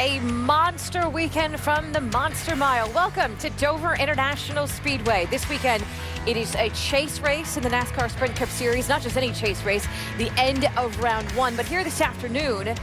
A monster weekend from the Monster Mile. Welcome to Dover International Speedway. This weekend, it is a chase race in the NASCAR Sprint Cup Series. Not just any chase race, the end of round one. But here this afternoon,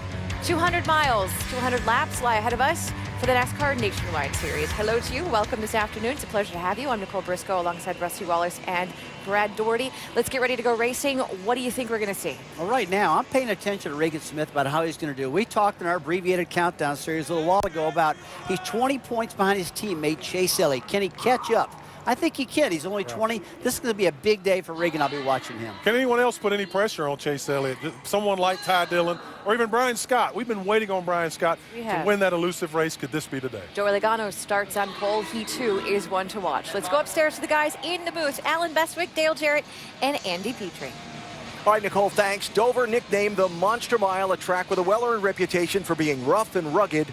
200 miles, 200 laps lie ahead of us for the NASCAR Nationwide Series. Hello to you. Welcome this afternoon. It's a pleasure to have you. I'm Nicole Briscoe alongside Rusty Wallace and Brad Doherty. Let's get ready to go racing. What do you think we're going to see? Well, right now, I'm paying attention to Regan Smith about how he's going to do. We talked in our abbreviated countdown series a little while ago about he's 20 points behind his teammate Chase Elliott. Can he catch up? I think he can. He's only 20. This is going to be a big day for Regan. I'll be watching him. Can anyone else put any pressure on Chase Elliott? Someone like Ty Dillon or even Brian Scott. We've been waiting on Brian Scott to win that elusive race. Could this be today? Joey Logano starts on pole. He, too, is one to watch. Let's go upstairs to the guys in the booth. Alan Bestwick, Dale Jarrett, and Andy Petrie. All right, Nicole, thanks. Dover, nicknamed the Monster Mile, a track with a well-earned reputation for being rough and rugged.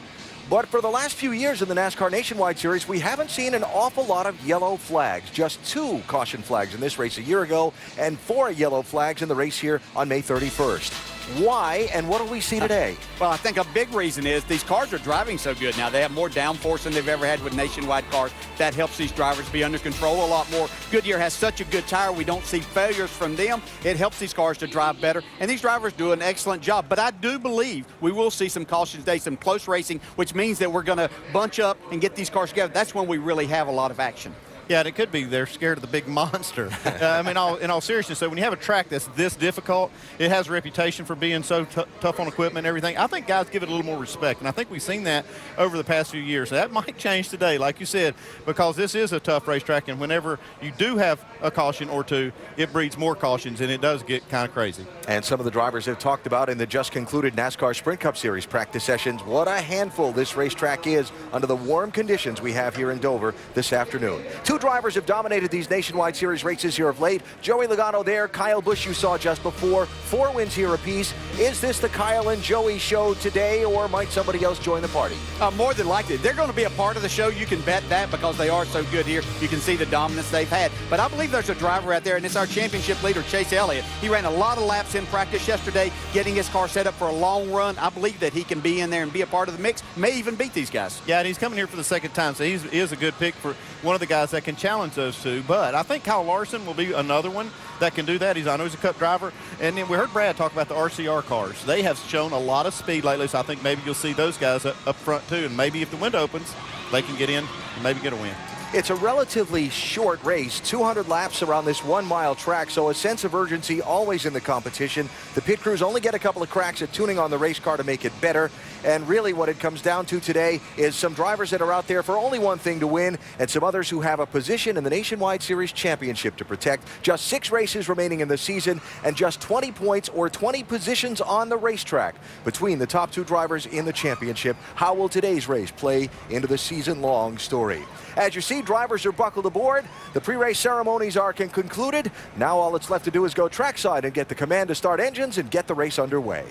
But for the last few years in the NASCAR Nationwide Series, we haven't seen an awful lot of yellow flags. Just 2 caution flags in this race a year ago and 4 yellow flags in the race here on May 31st. Why, and what do we see today? Well, I think a big reason is these cars are driving so good now. They have more downforce than they've ever had with Nationwide cars. That helps these drivers be under control a lot more. Goodyear has such a good tire. We don't see failures from them. It helps these cars to drive better, and these drivers do an excellent job. But I do believe we will see some cautions today, some close racing, which means that we're going to bunch up and get these cars together. That's when we really have a lot of action. Yeah, and it could be they're scared of the big monster. I mean, in all seriousness, so when you have a track that's this difficult, it has a reputation for being so tough on equipment and everything. I think guys give it a little more respect, and I think we've seen that over the past few years. That might change today, like you said, because this is a tough racetrack, and whenever you do have a caution or two, it breeds more cautions, and it does get kind of crazy. And some of the drivers have talked about in the just concluded NASCAR Sprint Cup Series practice sessions what a handful this racetrack is under the warm conditions we have here in Dover this afternoon. 2 drivers have dominated these Nationwide Series races here of late. Joey Logano there, Kyle Busch you saw just before. 4 wins here apiece. Is this the Kyle and Joey show today, or might somebody else join the party? More than likely. They're going to be a part of the show. You can bet that because they are so good here. You can see the dominance they've had. But I believe there's a driver out there, and it's our championship leader, Chase Elliott. He ran a lot of laps in practice yesterday, getting his car set up for a long run. I believe that he can be in there and be a part of the mix, may even beat these guys. Yeah, and he's coming here for the second time, so he is a good pick for one of the guys that can challenge those 2. But I think Kyle Larson will be another one that can do that. I know he's a Cup driver. And then we heard Brad talk about the RCR cars. They have shown a lot of speed lately, so I think maybe you'll see those guys up front too. And maybe if the window opens, they can get in and maybe get a win. It's a relatively short race, 200 laps around this 1-mile track, so a sense of urgency always in the competition. The pit crews only get a couple of cracks at tuning on the race car to make it better. And really what it comes down to today is some drivers that are out there for only one thing to win, and some others who have a position in the Nationwide Series Championship to protect. Just 6 races remaining in the season and just 20 points or 20 positions on the racetrack between the top 2 drivers in the championship. How will today's race play into the season-long story? As you see, drivers are buckled aboard. The pre-race ceremonies are concluded. Now all that's left to do is go trackside and get the command to start engines and get the race underway.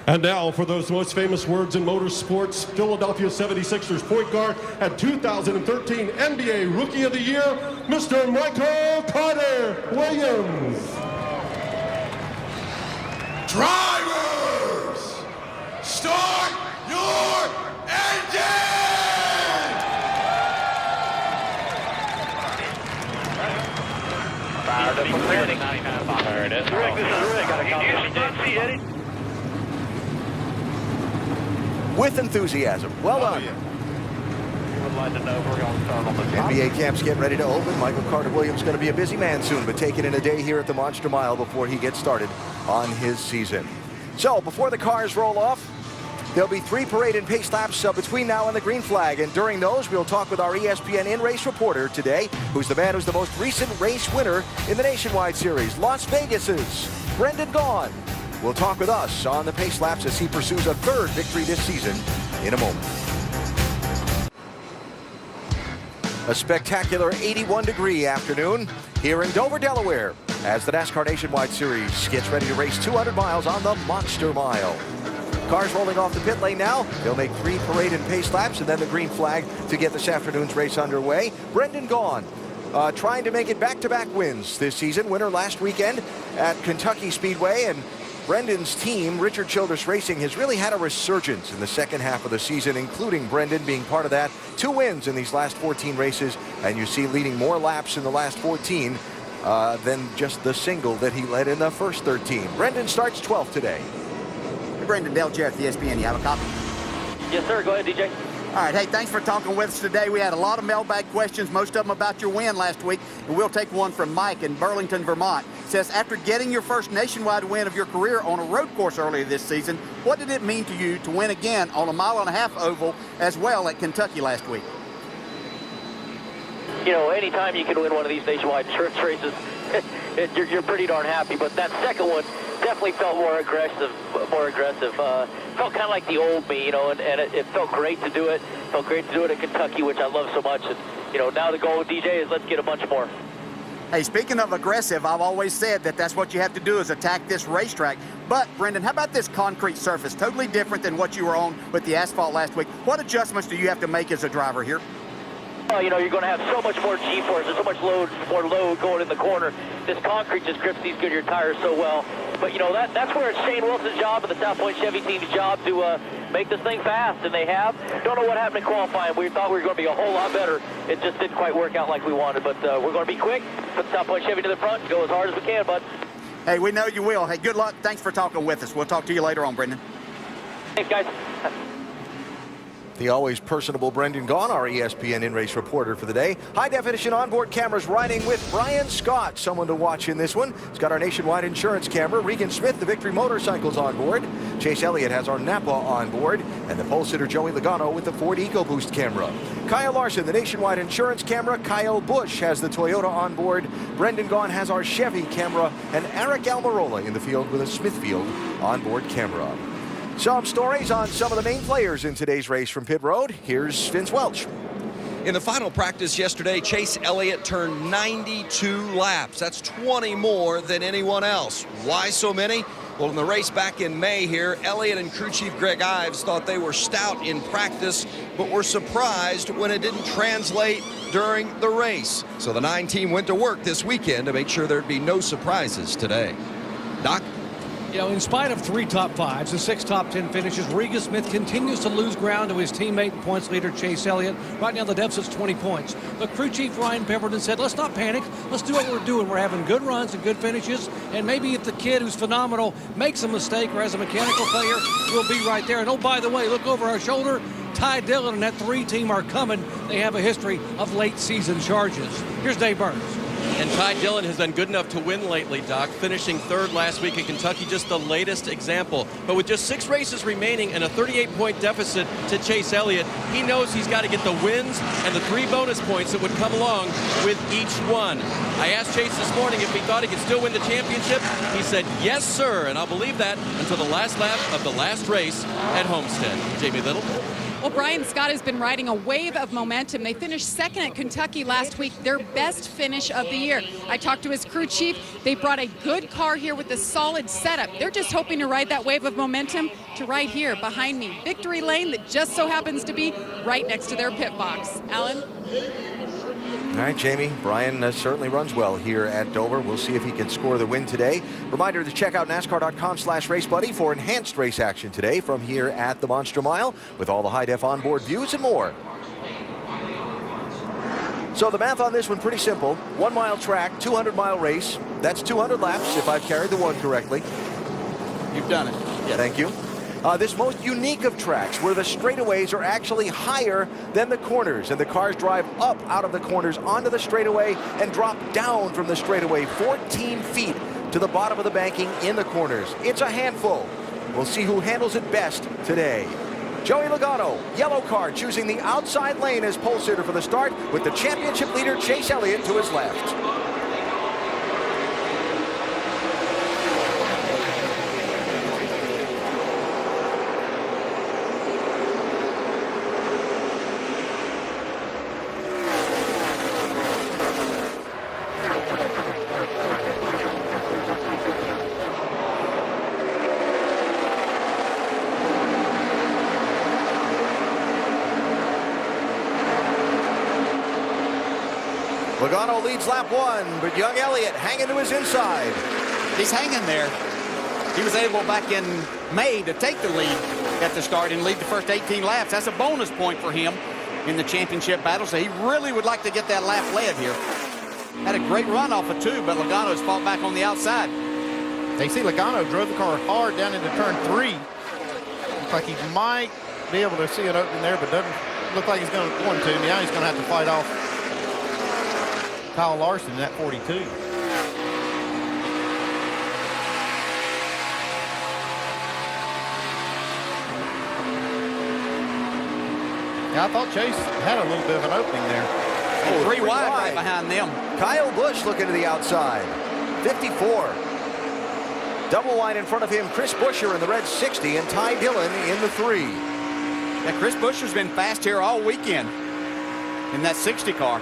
And now for those most famous words in motorsports, Philadelphia 76ers point guard and 2013 NBA Rookie of the Year, Mr. Michael Carter Williams. Drivers, start your engine! Fired up for landing. There it is. Rick, this is Rick. Got a copy. With enthusiasm. Well done. NBA camps get ready to open. Michael Carter Williams going to be a busy man soon, but taking in a day here at the Monster Mile before he gets started on his season. So before the cars roll off, there'll be 3 parade and pace laps between now and the green flag. And during those, we'll talk with our ESPN in-race reporter today, who's the man who's the most recent race winner in the Nationwide Series, Las Vegas's Brendan Gaughan. Will talk with us on the pace laps as he pursues a 3rd victory this season in a moment. A spectacular 81-degree afternoon here in Dover, Delaware, as the NASCAR Nationwide Series gets ready to race 200 miles on the Monster Mile. Cars rolling off the pit lane now. They'll make 3 parade and pace laps and then the green flag to get this afternoon's race underway. Brendan Gaughan trying to make it back-to-back wins this season. Winner last weekend at Kentucky Speedway, and Brendan's team, Richard Childress Racing, has really had a resurgence in the second half of the season, including Brendan being part of that. 2 wins in these last 14 races, and you see leading more laps in the last 14 than just the single that he led in the first 13. Brendan starts 12th today. Hey, Brendan, Dale Jarrett, the ESPN. You have a copy? Yes, sir. Go ahead, DJ. All right, hey, thanks for talking with us today. We had a lot of mailbag questions, most of them about your win last week, and we'll take one from Mike in Burlington, Vermont. It says, after getting your first nationwide win of your career on a road course earlier this season, what did it mean to you to win again on a 1.5 mile oval as well at Kentucky last week? You know, anytime you can win one of these nationwide insurance races, you're pretty darn happy. But that second one definitely felt more aggressive. Felt kind of like the old me, you know, and it felt great to do it. Felt great to do it at Kentucky, which I love so much. And, you know, now the goal with DJ is let's get a bunch more. Hey, speaking of aggressive, I've always said that that's what you have to do is attack this racetrack. But, Brendan, how about this concrete surface? Totally different than what you were on with the asphalt last week. What adjustments do you have to make as a driver here? You know, you're going to have so much more G-force. There's so much more load going in the corner. This concrete just grips these Goodyear tires so well. But, you know, that's where it's Shane Wilson's job and the South Point Chevy team's job to make this thing fast, and they have. Don't know what happened in qualifying. We thought we were going to be a whole lot better. It just didn't quite work out like we wanted. But we're going to be quick, put the South Point Chevy to the front, and go as hard as we can, bud. Hey, we know you will. Hey, good luck. Thanks for talking with us. We'll talk to you later on, Brendan. Thanks, guys. The always personable Brendan Gaughan, our ESPN in-race reporter for the day. High-definition onboard cameras riding with Brian Scott, someone to watch in this one. He's got our nationwide insurance camera. Regan Smith, the Victory Motorcycles on board. Chase Elliott has our Napa on board. And the pole sitter Joey Logano with the Ford EcoBoost camera. Kyle Larson, the nationwide insurance camera. Kyle Busch has the Toyota on board. Brendan Gaughan has our Chevy camera. And Eric Almirola in the field with a Smithfield onboard camera. Some stories on some of the main players in today's race from pit road. Here's Vince Welch. In the final practice yesterday, Chase Elliott turned 92 laps. That's 20 more than anyone else. Why so many? Well, in the race back in May here, Elliott and crew chief Greg Ives thought they were stout in practice, but were surprised when it didn't translate during the race. So the 9 team went to work this weekend to make sure there'd be no surprises today. Doc? You know, in spite of 3 top 5s and 6 top 10 finishes, Regan Smith continues to lose ground to his teammate and points leader Chase Elliott. Right now the deficit's 20 points. But crew chief Ryan Pemberton said, let's not panic. Let's do what we're doing. We're having good runs and good finishes. And maybe if the kid who's phenomenal makes a mistake or has a mechanical failure, we'll be right there. And oh, by the way, look over our shoulder. Ty Dillon and that 3 team are coming. They have a history of late season charges. Here's Dave Burns. And Ty Dillon has been good enough to win lately, Doc, finishing 3rd last week at Kentucky, just the latest example. But with just 6 races remaining and a 38-point deficit to Chase Elliott, he knows he's got to get the wins and the 3 bonus points that would come along with each one. I asked Chase this morning if he thought he could still win the championship. He said, yes, sir, and I'll believe that until the last lap of the last race at Homestead. Jamie Little. Well, Brian Scott has been riding a wave of momentum. They finished 2nd at Kentucky last week, their best finish of the year. I talked to his crew chief. They brought a good car here with a solid setup. They're just hoping to ride that wave of momentum to right here behind me. Victory lane that just so happens to be right next to their pit box. Alan? All right, Jamie. Brian certainly runs well here at Dover. We'll see if he can score the win today. Reminder to check out NASCAR.com/RaceBuddy for enhanced race action today from here at the Monster Mile with all the high-def onboard views and more. So the math on this one pretty simple. 1 mile track, 200-mile race. That's 200 laps if I've carried the one correctly. You've done it. Yeah, thank you. This most unique of tracks where the straightaways are actually higher than the corners, and the cars drive up out of the corners onto the straightaway and drop down from the straightaway 14 feet to the bottom of the banking in the corners. It's a handful. We'll see who handles it best today. Joey Logano, yellow car, choosing the outside lane as pole sitter for the start with the championship leader Chase Elliott to his left. Logano leads lap 1, but young Elliott hanging to his inside. He's hanging there. He was able back in May to take the lead at the start and lead the first 18 laps. That's a bonus point for him in the championship battle, so he really would like to get that lap led here. Had a great run off of 2, but Logano's fought back on the outside. They see Logano drove the car hard down into turn 3. Looks like he might be able to see an opening there, but doesn't look like he's going to. Now he's going to have to fight off Kyle Larson in that 42. Yeah, I thought Chase had a little bit of an opening there. Oh, 3 wide right behind them. Kyle Busch looking to the outside. 54. Double wide in front of him, Chris Buescher in the red 60 and Ty Dillon in the 3. Yeah, Chris Buescher's been fast here all weekend in that 60 car.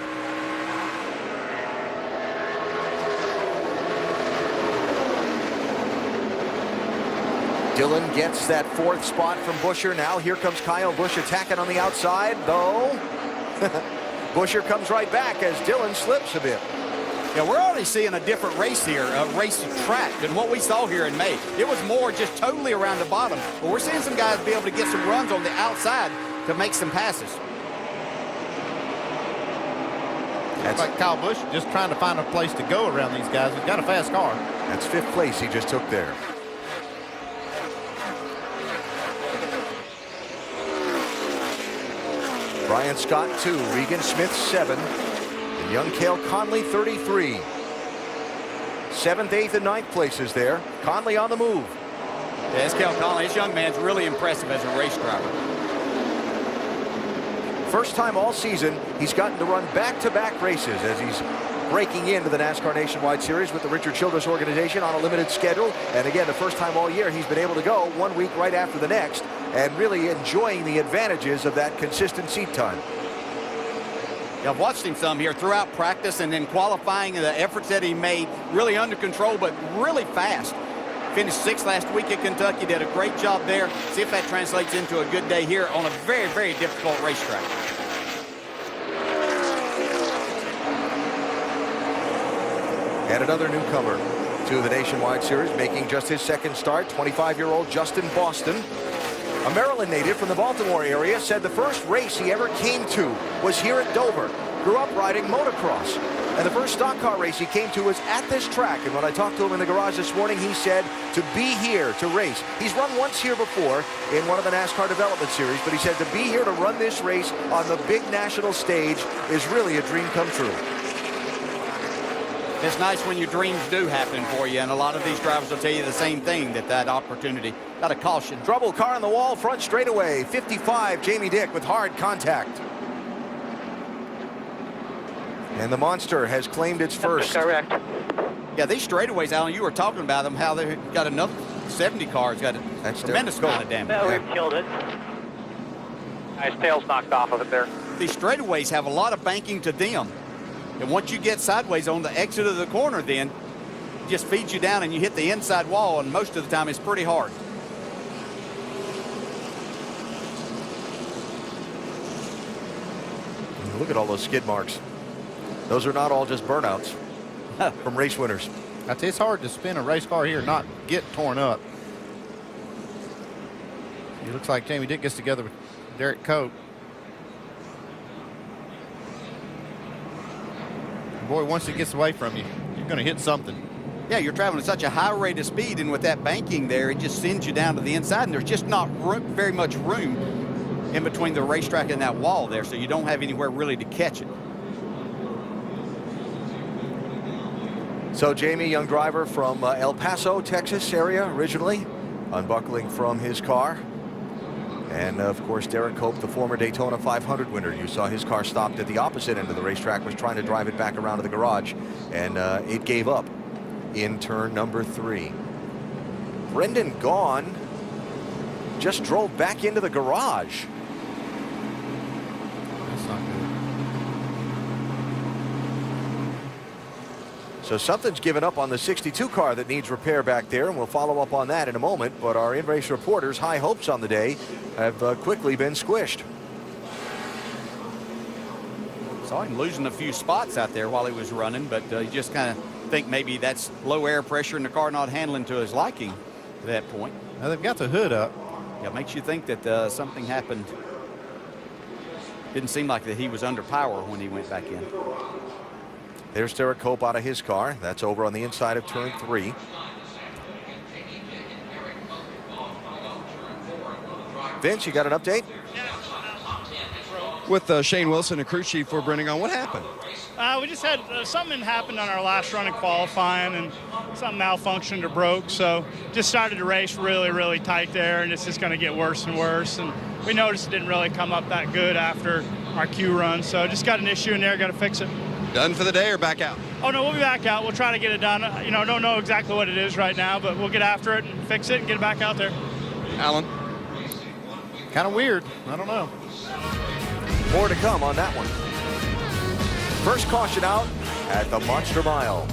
Dillon gets that 4th spot from Buescher. Now here comes Kyle Busch attacking on the outside, though. Buescher comes right back as Dillon slips a bit. Yeah, we're already seeing a different race here, a race track than what we saw here in May. It was more just totally around the bottom. But we're seeing some guys be able to get some runs on the outside to make some passes. That's like Kyle Busch just trying to find a place to go around these guys. He's got a fast car. That's 5th place he just took there. Brian Scott 2, Regan Smith 7, and young Cale Conley 33. 7th, 8th, and 9th places there. Conley on the move. Yeah, it's Cale Conley. This young man's really impressive as a race driver. First time all season he's gotten to run back-to-back races as he's breaking into the NASCAR Nationwide Series with the Richard Childress organization on a limited schedule. And again, the first time all year he's been able to go 1 week right after the next and really enjoying the advantages of that consistent seat time. Yeah, I've watched him some here throughout practice and then qualifying, the efforts that he made, really under control, but really fast. Finished 6th last week at Kentucky, did a great job there. See if that translates into a good day here on a very, very difficult racetrack. And another newcomer to the Nationwide Series, making just his 2nd start, 25-year-old Justin Boston. A Maryland native from the Baltimore area said the first race he ever came to was here at Dover. Grew up riding motocross. And the first stock car race he came to was at this track. And when I talked to him in the garage this morning, he said to be here to race. He's run once here before in one of the NASCAR Development Series, but he said to be here to run this race on the big national stage is really a dream come true. It's nice when your dreams do happen for you, and a lot of these drivers will tell you the same thing, that opportunity. Got a caution. Trouble car on the wall, front straightaway. 55, Jamie Dick with hard contact. And the Monster has claimed its first. Correct. Yeah, these straightaways, Alan, you were talking about them, how they've got another 70 cars, got a tremendous amount of damage. No, we've killed it. Nice tail's knocked off of it there. These straightaways have a lot of banking to them. And once you get sideways on the exit of the corner, then it just feeds you down and you hit the inside wall, and most of the time it's pretty hard. Look at all those skid marks. Those are not all just burnouts from race winners. It's hard to spin a race car here and not get torn up. It looks like Jamie Dick gets together with Derek Cope. Boy, once it gets away from you, you're going to hit something. Yeah, you're traveling at such a high rate of speed, and with that banking there, it just sends you down to the inside, and there's just not very much room in between the racetrack and that wall there, so you don't have anywhere really to catch it. So Jamie, young driver from El Paso, Texas area originally, unbuckling from his car. And of course, Derek Cope, the former Daytona 500 winner. You saw his car stopped at the opposite end of the racetrack, was trying to drive it back around to the garage, and it gave up in turn number 3. Brendan Gaughan just drove back into the garage. That's not good. So something's given up on the 62 car that needs repair back there, and we'll follow up on that in a moment. But our in-race reporters' high hopes on the day have quickly been squished. Saw him losing a few spots out there while he was running, but you just kind of think maybe that's low air pressure and the car not handling to his liking. at that point. Now they've got the hood up. Yeah, it makes you think that something happened. Didn't seem like that he was under power when he went back in. There's Derek Cope out of his car. That's over on the inside of turn 3. Vince, you got an update? With Shane Wilson and crew chief for bringing on, what happened? We just had something happened on our last run in qualifying, and something malfunctioned or broke. So just started to race really tight there, and it's just going to get worse and worse. And we noticed it didn't really come up that good after our Q run. So just got an issue in there, got to fix it. Done for the day or back out? Oh no, we'll be back out. We'll try to get it done. You know, don't know exactly what it is right now, but we'll get after it and fix it and get it back out there. Alan? Kind of weird. I don't know. More to come on that one. First caution out at the Monster Mile.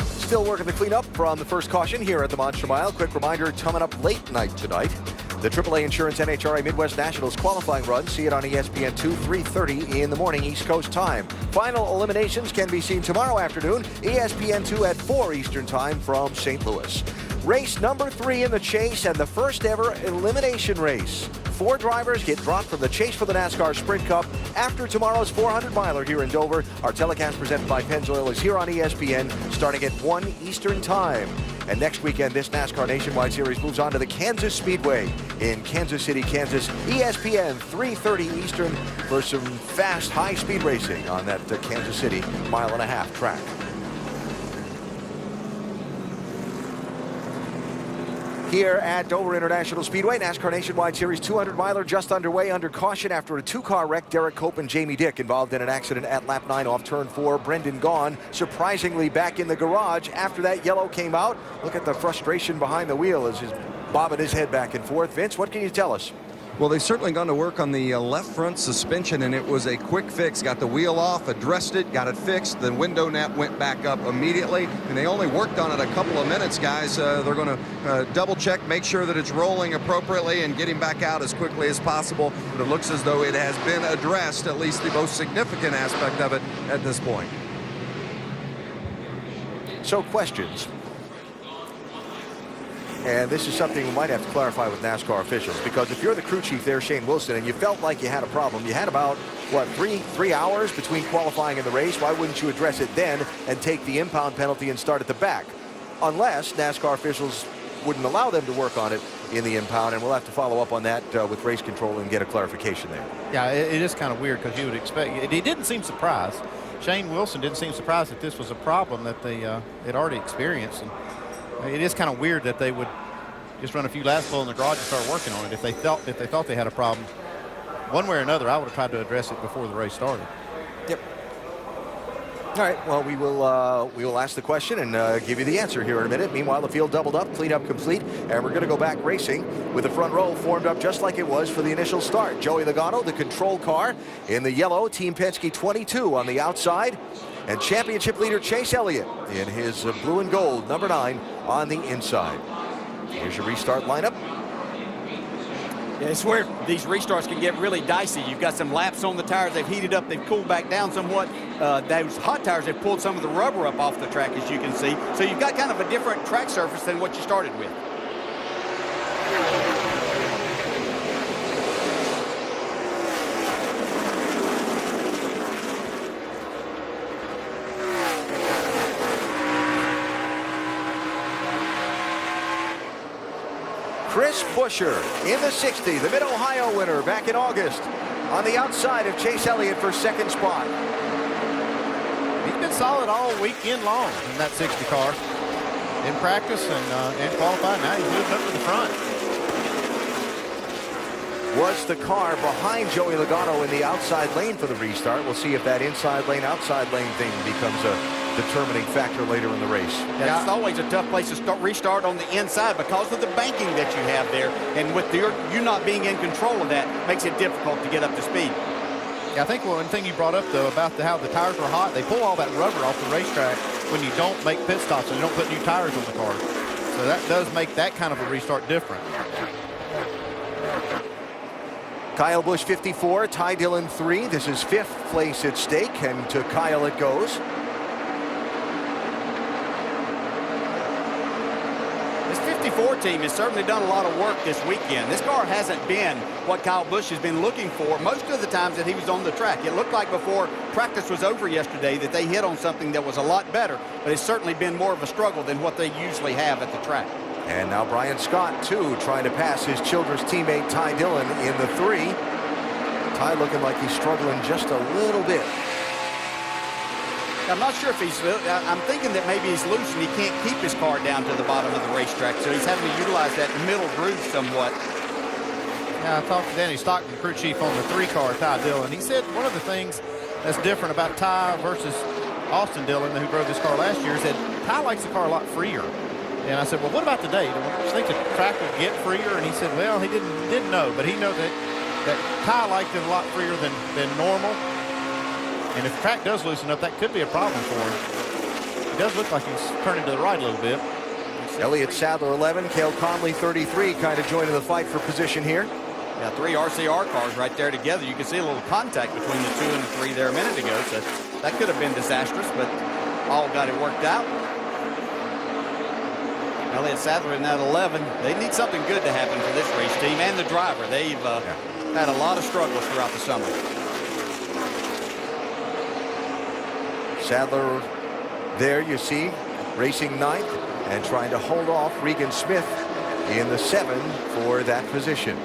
Still working the cleanup from the first caution here at the Monster Mile. Quick reminder, coming up late night tonight. The AAA Insurance NHRA Midwest Nationals qualifying run. See it on ESPN2, 3:30 in the morning East Coast time. Final eliminations can be seen tomorrow afternoon, ESPN2 at 4 Eastern time from St. Louis. Race number 3 in the chase and the first ever elimination race. 4 drivers get dropped from the chase for the NASCAR Sprint Cup after tomorrow's 400-miler here in Dover. Our telecast presented by Pennzoil is here on ESPN starting at 1 Eastern time. And next weekend, this NASCAR Nationwide Series moves on to the Kansas Speedway in Kansas City, Kansas. ESPN 3:30 Eastern for some fast, high-speed racing on that Kansas City mile-and-a-half track. Here at Dover International Speedway, NASCAR Nationwide Series 200-miler just underway under caution after a 2-car wreck. Derek Cope and Jamie Dick involved in an accident at lap 9 off turn 4. Brendan Gaughan surprisingly back in the garage after that yellow came out. Look at the frustration behind the wheel as he's bobbing his head back and forth. Vince, what can you tell us? Well, they've certainly gone to work on the left front suspension, and it was a quick fix. Got the wheel off, addressed it, got it fixed. The window nap went back up immediately, and they only worked on it a couple of minutes, guys. They're going to double check, make sure that it's rolling appropriately, and get him back out as quickly as possible. But it looks as though it has been addressed, at least the most significant aspect of it at this point. So, questions. And this is something we might have to clarify with NASCAR officials, because if you're the crew chief there, Shane Wilson, and you felt like you had a problem, you had about, what, three hours between qualifying and the race, why wouldn't you address it then and take the impound penalty and start at the back? Unless NASCAR officials wouldn't allow them to work on it in the impound, and we'll have to follow up on that with race control and get a clarification there. Yeah, it is kind of weird because you would expect, he didn't seem surprised. Shane Wilson didn't seem surprised that this was a problem that they had already experienced. And it is kind of weird that they would just run a few laps in the garage and start working on it. If they thought they had a problem, one way or another, I would have tried to address it before the race started. Yep. All right. Well, we will ask the question and give you the answer here in a minute. Meanwhile, the field doubled up, cleanup complete, and we're going to go back racing with the front row formed up just like it was for the initial start. Joey Logano, the control car in the yellow, Team Penske 22 on the outside. And championship leader Chase Elliott in his blue and gold, number 9, on the inside. Here's your restart lineup. Yeah, it's where these restarts can get really dicey. You've got some laps on the tires. They've heated up. They've cooled back down somewhat. Those hot tires have pulled some of the rubber up off the track, as you can see. So you've got kind of a different track surface than what you started with. Chris Buescher in the 60, the Mid-Ohio winner back in August, on the outside of Chase Elliott for second spot. He's been solid all weekend long in that 60 car. In practice and qualifying, now he's moving up to the front. Was the car behind Joey Logano in the outside lane for the restart. We'll see if that inside lane, outside lane thing becomes a determining factor later in the race. Yeah, it's always a tough place to restart on the inside because of the banking that you have there. And with you not being in control of that, makes it difficult to get up to speed. Yeah, I think one thing you brought up, though, about how the tires were hot, they pull all that rubber off the racetrack when you don't make pit stops and you don't put new tires on the car. So that does make that kind of a restart different. Kyle Busch 54, Ty Dillon 3. This is 5th place at stake, and to Kyle it goes. This 54 team has certainly done a lot of work this weekend. This car hasn't been what Kyle Busch has been looking for most of the times that he was on the track. It looked like before practice was over yesterday that they hit on something that was a lot better, but it's certainly been more of a struggle than what they usually have at the track. And now Brian Scott, too, trying to pass his Childress teammate Ty Dillon in the 3. Ty looking like he's struggling just a little bit. I'm not sure if he's, I'm thinking that maybe he's loose and he can't keep his car down to the bottom of the racetrack, so he's having to utilize that middle groove somewhat. Yeah, I talked to Danny Stockton, crew chief on the 3 car, Ty Dillon. He said one of the things that's different about Ty versus Austin Dillon, who drove this car last year, is that Ty likes the car a lot freer. And I said, well, what about today? Do you think the track would get freer? And he said, well, he didn't know, but he knows that Ty liked it a lot freer than normal. And if the track does loosen up, that could be a problem for him. It does look like he's turning to the right a little bit. Elliott Sadler 11, Cale Conley 33, kind of joining the fight for position here. Yeah, 3 RCR cars right there together. You can see a little contact between the 2 and the 3 there a minute ago, so that could have been disastrous, but all got it worked out. Elliott Sadler in that 11. They need something good to happen for this race team and the driver. They've had a lot of struggles throughout the summer. Sadler there, you see, racing 9th and trying to hold off Regan Smith in the 7 for that position.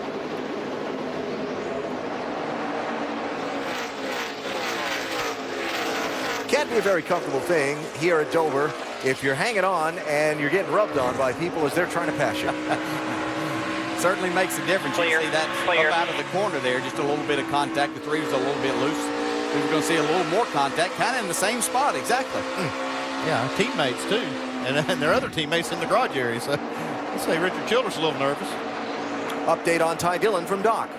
Can't be a very comfortable thing here at Dover if you're hanging on and you're getting rubbed on by people as they're trying to pass you. Certainly makes a difference. You see that up out of the corner there, just a little bit of contact. The 3 was a little bit loose. We were going to see a little more contact, kind of in the same spot, exactly. Yeah, teammates too, and their other teammates in the garage area. So let's say Richard Childress a little nervous. Update on Ty Dillon from Doc.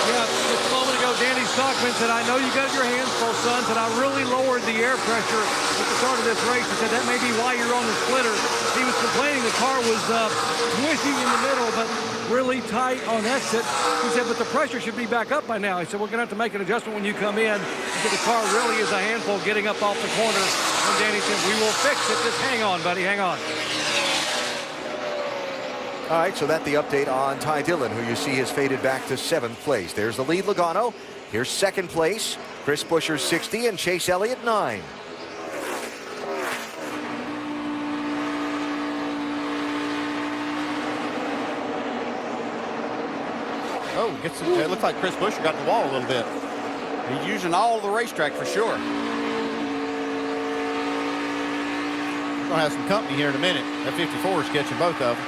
Yeah, just a moment ago, Danny Stockman said, I know you got your hands full, son. Said, I really lowered the air pressure at the start of this race. He said, that may be why you're on the splitter. He was complaining the car was squishing in the middle, but really tight on exit. He said, but the pressure should be back up by now. He said, we're going to have to make an adjustment when you come in. He said, the car really is a handful getting up off the corner. And Danny said, we will fix it. Just hang on, buddy, hang on. All right, so that's the update on Ty Dillon, who you see has faded back to 7th place. There's the lead, Logano. Here's 2nd place, Chris Buescher 60 and Chase Elliott 9. Oh, it looks like Chris Buescher got the wall a little bit. He's using all the racetrack for sure. We're going to have some company here in a minute. That 54 is catching both of them.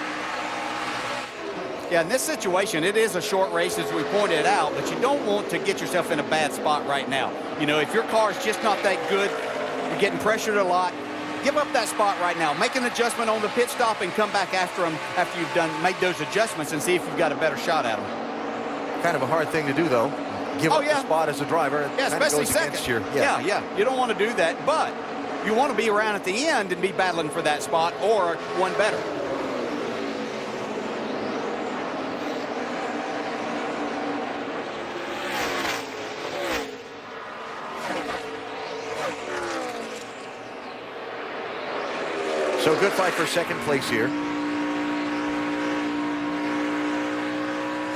Yeah, in this situation, it is a short race, as we pointed out, but you don't want to get yourself in a bad spot right now. You know, if your car is just not that good, you're getting pressured a lot, give up that spot right now. Make an adjustment on the pit stop and come back after them after you've made those adjustments and see if you've got a better shot at them. Kind of a hard thing to do, though. Give up the spot as a driver. Yeah, especially second. Yeah. You don't want to do that, but you want to be around at the end and be battling for that spot or one better. So good fight for 2nd place here.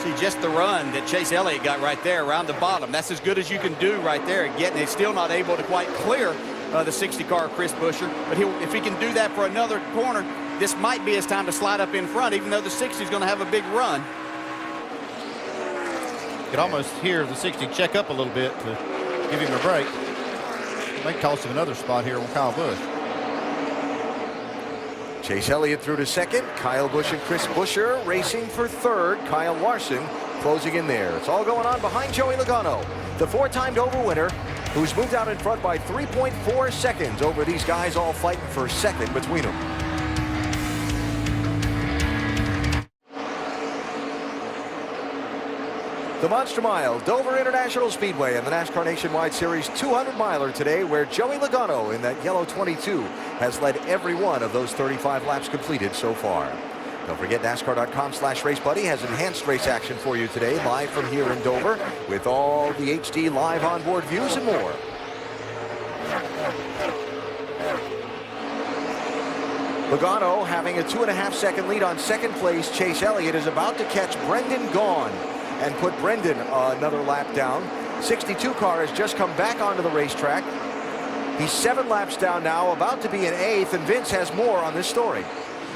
See just the run that Chase Elliott got right there around the bottom. That's as good as you can do right there. Getting it, still not able to quite clear the 60 car of Chris Buescher. But if he can do that for another corner, this might be his time to slide up in front, even though the 60 is going to have a big run. You could almost hear the 60 check up a little bit to give him a break. May cost him another spot here on Kyle Busch. Chase Elliott through to 2nd. Kyle Busch and Chris Buescher racing for 3rd. Kyle Larson closing in there. It's all going on behind Joey Logano, the 4-time Dover winner, who's moved out in front by 3.4 seconds over these guys all fighting for 2nd between them. The Monster Mile, Dover International Speedway, and the NASCAR Nationwide Series 200-miler today, where Joey Logano in that yellow 22 has led every one of those 35 laps completed so far. Don't forget, NASCAR.com/RaceBuddy has enhanced race action for you today, live from here in Dover, with all the HD live onboard views and more. Logano having a 2.5-second lead on second place. Chase Elliott is about to catch Brendan Gaughan and put Brendan another lap down. 62 car has just come back onto the racetrack. He's 7 laps down now, about to be in 8th, and Vince has more on this story.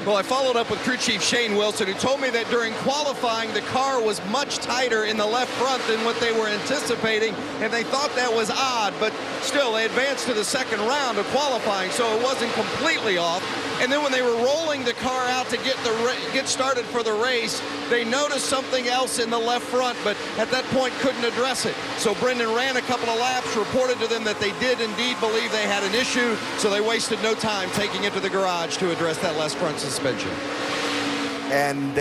Well, I followed up with crew chief Shane Wilson, who told me that during qualifying, the car was much tighter in the left front than what they were anticipating, and they thought that was odd, but still, they advanced to the second round of qualifying, so it wasn't completely off. And then when they were rolling the car out to get started for the race, they noticed something else in the left front, but at that point couldn't address it. So Brendan ran a couple of laps, reported to them that they did indeed believe they had an issue, so they wasted no time taking it to the garage to address that left front suspension. And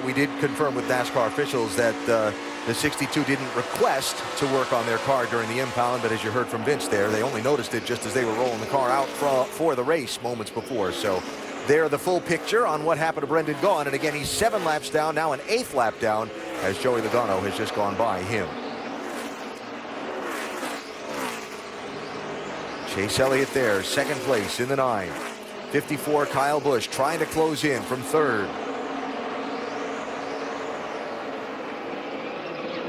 we did confirm with NASCAR officials that the 62 didn't request to work on their car during the impound, but as you heard from Vince there, they only noticed it just as they were rolling the car out for the race moments before. So there, the full picture on what happened to Brendan Gaughan. And again, he's 7 laps down, now an 8th lap down, as Joey Logano has just gone by him. Chase Elliott there, second place in the 9. 54, Kyle Busch trying to close in from 3rd.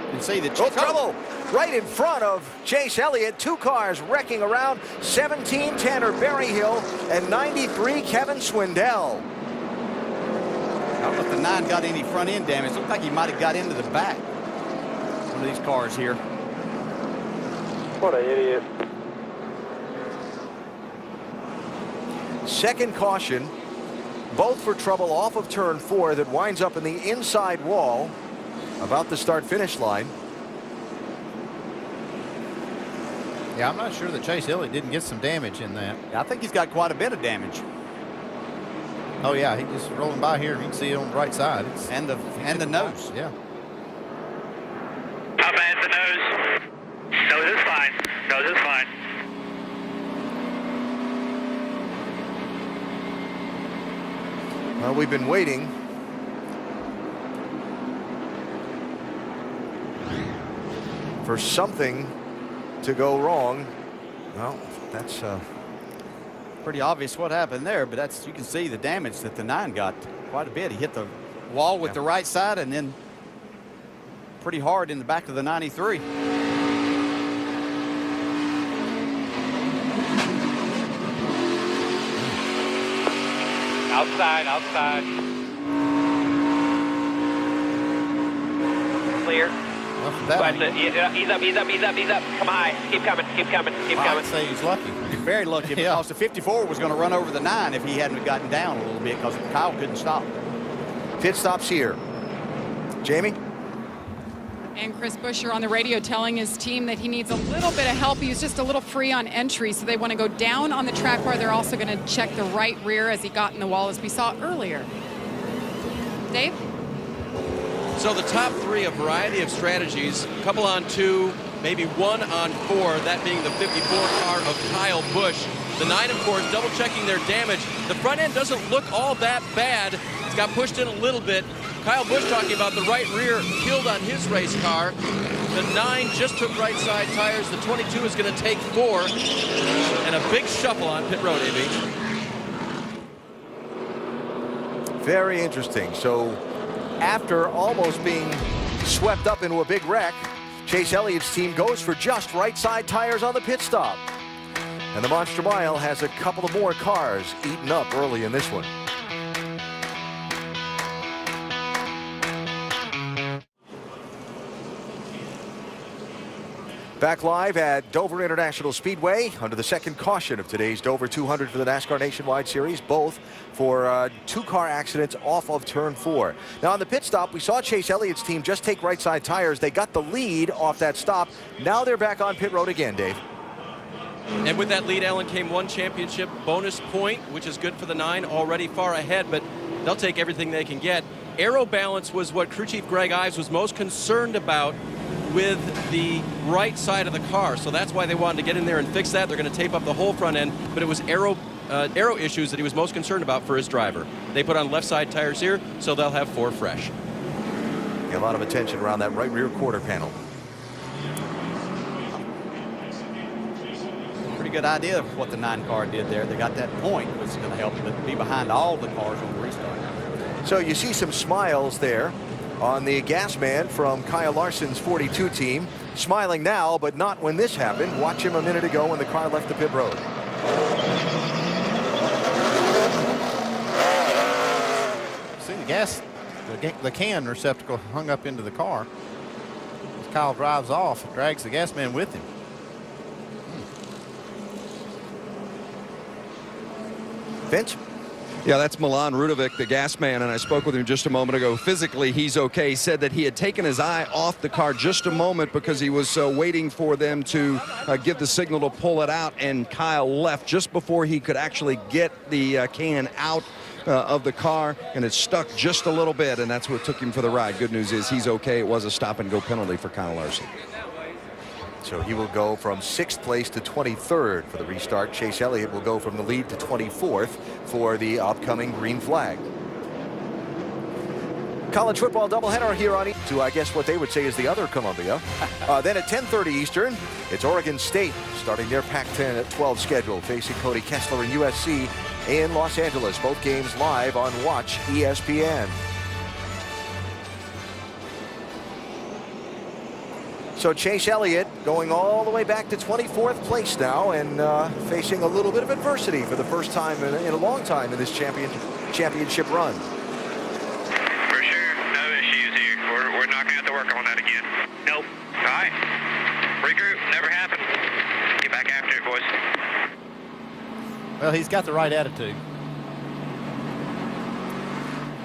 You can see the trouble right in front of Chase Elliott. 2 cars wrecking around. 17, Tanner Berryhill, and 93, Kevin Swindell. I don't know if the 9 got any front end damage. It looked like he might have got into the back. One of these cars here. What an idiot. Second caution, both for trouble off of turn 4 that winds up in the inside wall about the start-finish line. Yeah, I'm not sure that Chase Elliott didn't get some damage in that. I think he's got quite a bit of damage. Oh yeah, he just rolling by here. You can see it on the right side. And the nose. Yeah. How bad's the nose? Nose is fine. Nose is fine. Well, we've been waiting for something to go wrong. Well, that's pretty obvious what happened there, but you can see the damage that the 9 got quite a bit. He hit the wall with the right side and then pretty hard in the back of the 93. Outside, outside. Clear. Ease up, ease up, ease up, ease up. Come high. Keep coming, keep coming, keep coming. I'd say he's lucky. Very lucky because the 54 was going to run over the 9 if he hadn't gotten down a little bit because Kyle couldn't stop. Pit stops here. Jamie? And Chris Buescher on the radio telling his team that he needs a little bit of help. He was just a little free on entry, so they want to go down on the track bar. They're also going to check the right rear as he got in the wall, as we saw earlier. Dave? So the top 3, a variety of strategies, a couple on 2, maybe 1 on 4, that being the 54 car of Kyle Busch. The 9, of course, double checking their damage. The front end doesn't look all that bad. It's got pushed in a little bit. Kyle Busch talking about the right rear killed on his race car. The 9 just took right side tires. The 22 is going to take 4. And a big shuffle on pit road, AB. Very interesting. So after almost being swept up into a big wreck, Chase Elliott's team goes for just right side tires on the pit stop. And the Monster Mile has a couple of more cars eaten up early in this one. Back live at Dover International Speedway under the second caution of today's Dover 200 for the NASCAR Nationwide Series, both for 2-car accidents off of turn 4. Now on the pit stop, we saw Chase Elliott's team just take right side tires. They got the lead off that stop. Now they're back on pit road again, Dave. And with that lead, Alan, came 1 championship bonus point, which is good for the 9, already far ahead, but they'll take everything they can get. Aero balance was what crew chief Greg Ives was most concerned about with the right side of the car. So that's why they wanted to get in there and fix that. They're going to tape up the whole front end, but it was aero aero issues that he was most concerned about for his driver. They put on left side tires here, so they'll have 4 fresh. A lot of attention around that right rear quarter panel. Pretty good idea of what the 9 car did there. They got that point, which is going to help them be behind all the cars on the restart. So you see some smiles there on the gas man from Kyle Larson's 42 team. Smiling now, but not when this happened. Watch him a minute ago when the car left the pit road. See the gas, the can receptacle hung up into the car. As Kyle drives off, drags the gas man with him. Vince? Yeah, that's Milan Rudovic, the gas man, and I spoke with him just a moment ago. Physically, he's okay. He said that he had taken his eye off the car just a moment because he was waiting for them to give the signal to pull it out, and Kyle left just before he could actually get the can out of the car, and it stuck just a little bit, and that's what took him for the ride. Good news is he's okay. It was a stop-and-go penalty for Kyle Larson. So he will go from 6th place to 23rd for the restart. Chase Elliott will go from the lead to 24th for the upcoming green flag. College football doubleheader here on to, I guess, what they would say is the other Columbia. Then at 10:30 Eastern, it's Oregon State starting their Pac-10 at 12 schedule, facing Cody Kessler and USC in Los Angeles. Both games live on Watch ESPN. So Chase Elliott going all the way back to 24th place now, and facing a little bit of adversity for the first time in a long time in this championship run. For sure, no issues here. We're not going to have to work on that again. Nope. All right. Regroup, never happened. Get back after it, boys. Well, he's got the right attitude.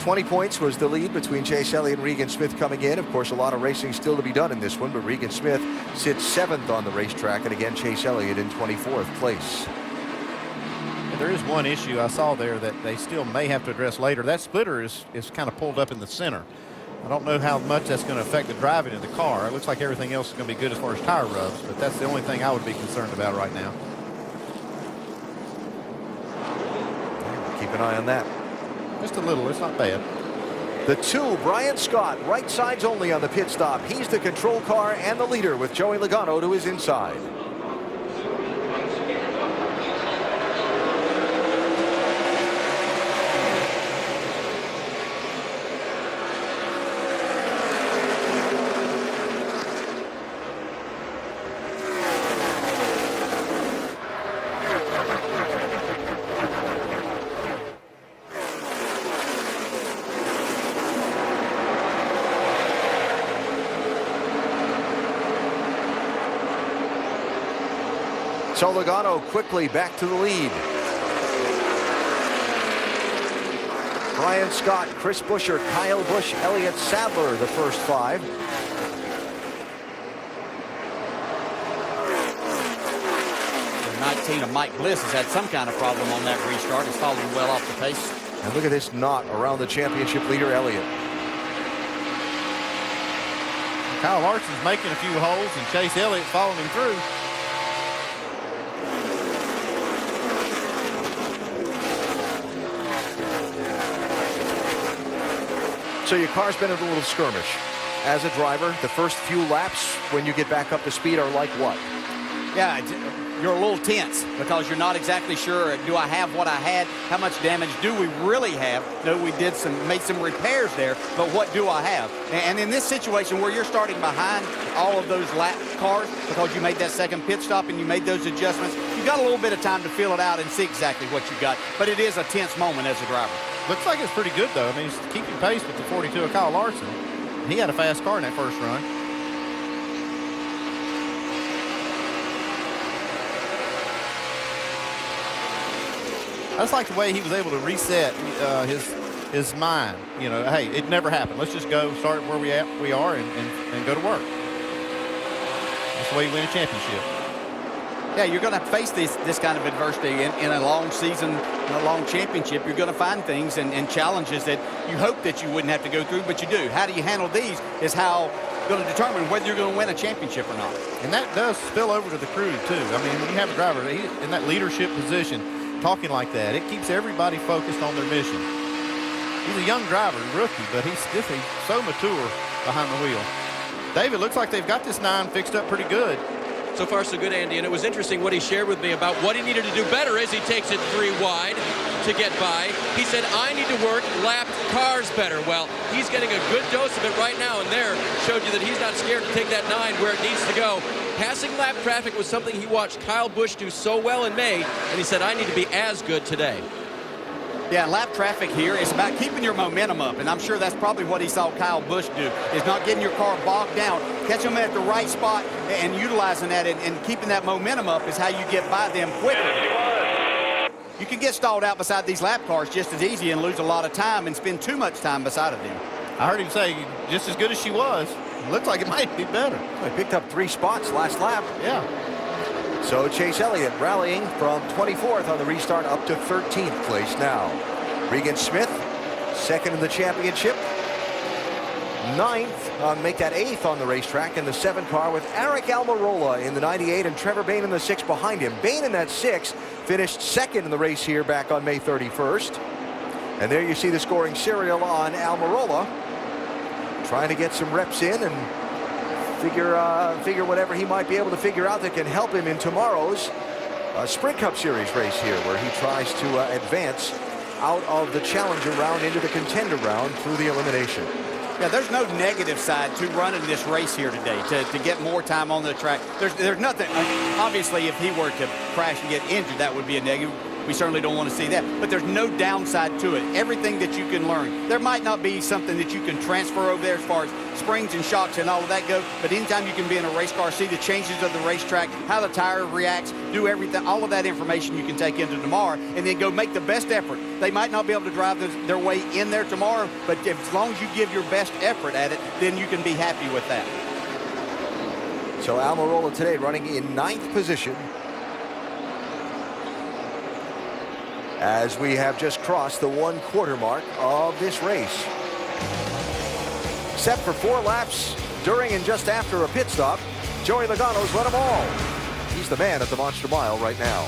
20 points was the lead between Chase Elliott and Regan Smith coming in. Of course, a lot of racing still to be done in this one, but Regan Smith sits 7th on the racetrack, and again, Chase Elliott in 24th place. There is one issue I saw there that they still may have to address later. That splitter is kind of pulled up in the center. I don't know how much that's going to affect the driving of the car. It looks like everything else is going to be good as far as tire rubs, but that's the only thing I would be concerned about right now. Keep an eye on that. Just a little, it's not bad. The 2, Brian Scott, right sides only on the pit stop. He's the control car and the leader with Joey Logano to his inside. So Logano quickly back to the lead. Brian Scott, Chris Buescher, Kyle Busch, Elliott Sadler, the first 5. The 19 of Mike Bliss has had some kind of problem on that restart. He's following well off the pace. And look at this knot around the championship leader, Elliott. Kyle Larson's making a few holes, and Chase Elliott following him through. So your car's been in a little skirmish. As a driver, the first few laps when you get back up to speed are like what? Yeah, you're a little tense because you're not exactly sure, do I have what I had? How much damage do we really have? No, we made some repairs there, but what do I have? And in this situation where you're starting behind all of those lap cars because you made that second pit stop and you made those adjustments, you got a little bit of time to feel it out and see exactly what you got. But it is a tense moment as a driver. Looks like it's pretty good, though. I mean, he's keeping pace with the 42 of Kyle Larson. He had a fast car in that first run. I just like the way he was able to reset his mind. You know, hey, it never happened. Let's just go start where we are and go to work. That's the way you win a championship. Yeah, you're going to face this kind of adversity in a long season, in a long championship. You're going to find things and challenges that you hope that you wouldn't have to go through, but you do. How do you handle these is how going to determine whether you're going to win a championship or not. And that does spill over to the crew, too. I mean, when you have a driver in that leadership position, talking like that. It keeps everybody focused on their mission. He's a young driver, rookie, but he's so mature behind the wheel. David, looks like they've got this 9 fixed up pretty good. So far, so good, Andy. And it was interesting what he shared with me about what he needed to do better as he takes it 3 wide to get by. He said, I need to work lapped cars better. Well, he's getting a good dose of it right now, and there showed you that he's not scared to take that 9 where it needs to go. Passing lap traffic was something he watched Kyle Busch do so well in May, and he said, I need to be as good today. Yeah, lap traffic here is about keeping your momentum up, and I'm sure that's probably what he saw Kyle Busch do, is not getting your car bogged down, catching them at the right spot, and utilizing that, and keeping that momentum up is how you get by them quicker. You can get stalled out beside these lap cars just as easy and lose a lot of time and spend too much time beside of them. I heard him say just as good as she was. Looks like it might be better. He picked up 3 spots last lap. Yeah. So Chase Elliott rallying from 24th on the restart up to 13th place now. Regan Smith, 2nd in the championship. 9th, make that 8th on the racetrack in the 7 car with Eric Almirola in the 98 and Trevor Bayne in the 6 behind him. Bayne in that 6 finished 2nd in the race here back on May 31st. And there you see the scoring serial on Almirola, trying to get some reps in and figure whatever he might be able to figure out that can help him in tomorrow's Sprint Cup Series race here, where he tries to advance out of the challenger round into the contender round through the elimination. Yeah, there's no negative side to running this race here today, to get more time on the track. There's nothing. Obviously, if he were to crash and get injured, that would be a negative. We certainly don't want to see that. But there's no downside to it. Everything that you can learn. There might not be something that you can transfer over there as far as springs and shocks and all of that go, but anytime you can be in a race car, see the changes of the racetrack, how the tire reacts, do everything, all of that information you can take into tomorrow, and then go make the best effort. They might not be able to drive their way in there tomorrow, but as long as you give your best effort at it, then you can be happy with that. So Almirola today running in 9th position, as we have just crossed the 1/4 mark of this race. Except for 4 laps during and just after a pit stop, Joey Logano's run them all. He's the man at the Monster Mile right now.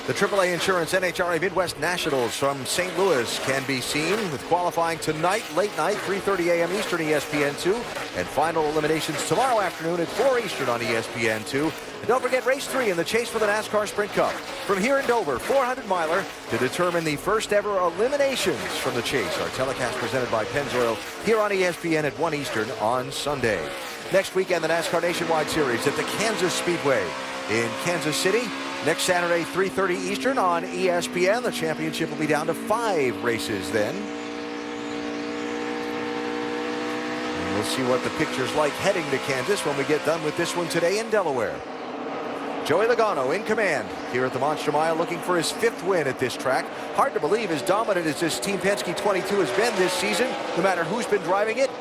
The AAA Insurance NHRA Midwest Nationals from St. Louis can be seen with qualifying tonight, late night, 3:30 a.m. Eastern, ESPN2, and final eliminations tomorrow afternoon at 4 Eastern on ESPN2. And don't forget race 3 in the chase for the NASCAR Sprint Cup. From here in Dover, 400-miler to determine the first ever eliminations from the chase. Our telecast presented by Pennzoil here on ESPN at 1 Eastern on Sunday. Next weekend, the NASCAR Nationwide Series at the Kansas Speedway in Kansas City. Next Saturday, 3:30 Eastern on ESPN. The championship will be down to 5 races then. And we'll see what the picture's like heading to Kansas when we get done with this one today in Delaware. Joey Logano in command here at the Monster Mile, looking for his 5th win at this track. Hard to believe as dominant as this Team Penske 22 has been this season, no matter who's been driving it.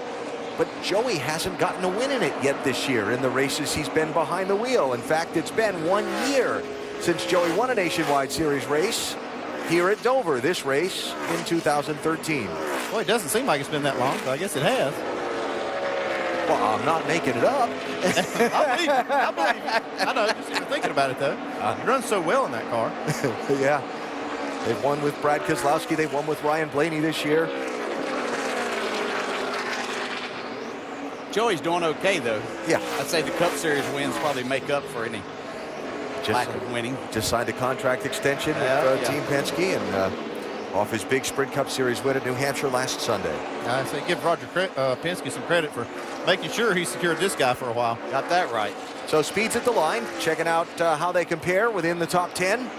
But Joey hasn't gotten a win in it yet this year in the races he's been behind the wheel. In fact, it's been 1 year since Joey won a Nationwide Series race here at Dover, this race in 2013. Well, it doesn't seem like it's been that long, but I guess it has. Well, I'm not making it up. I believe it. I know, just even thinking about it, though. He runs so well in that car. Yeah. They've won with Brad Keselowski. They've won with Ryan Blaney this year. Joey's doing okay, though. Yeah. I'd say the Cup Series wins probably make up for any lack of winning. Just signed a contract extension with Team Penske and off his big Sprint Cup Series win at New Hampshire last Sunday. I say give Roger Penske some credit for making sure he secured this guy for a while. Got that right. So speeds at the line, checking out how they compare within the top 10.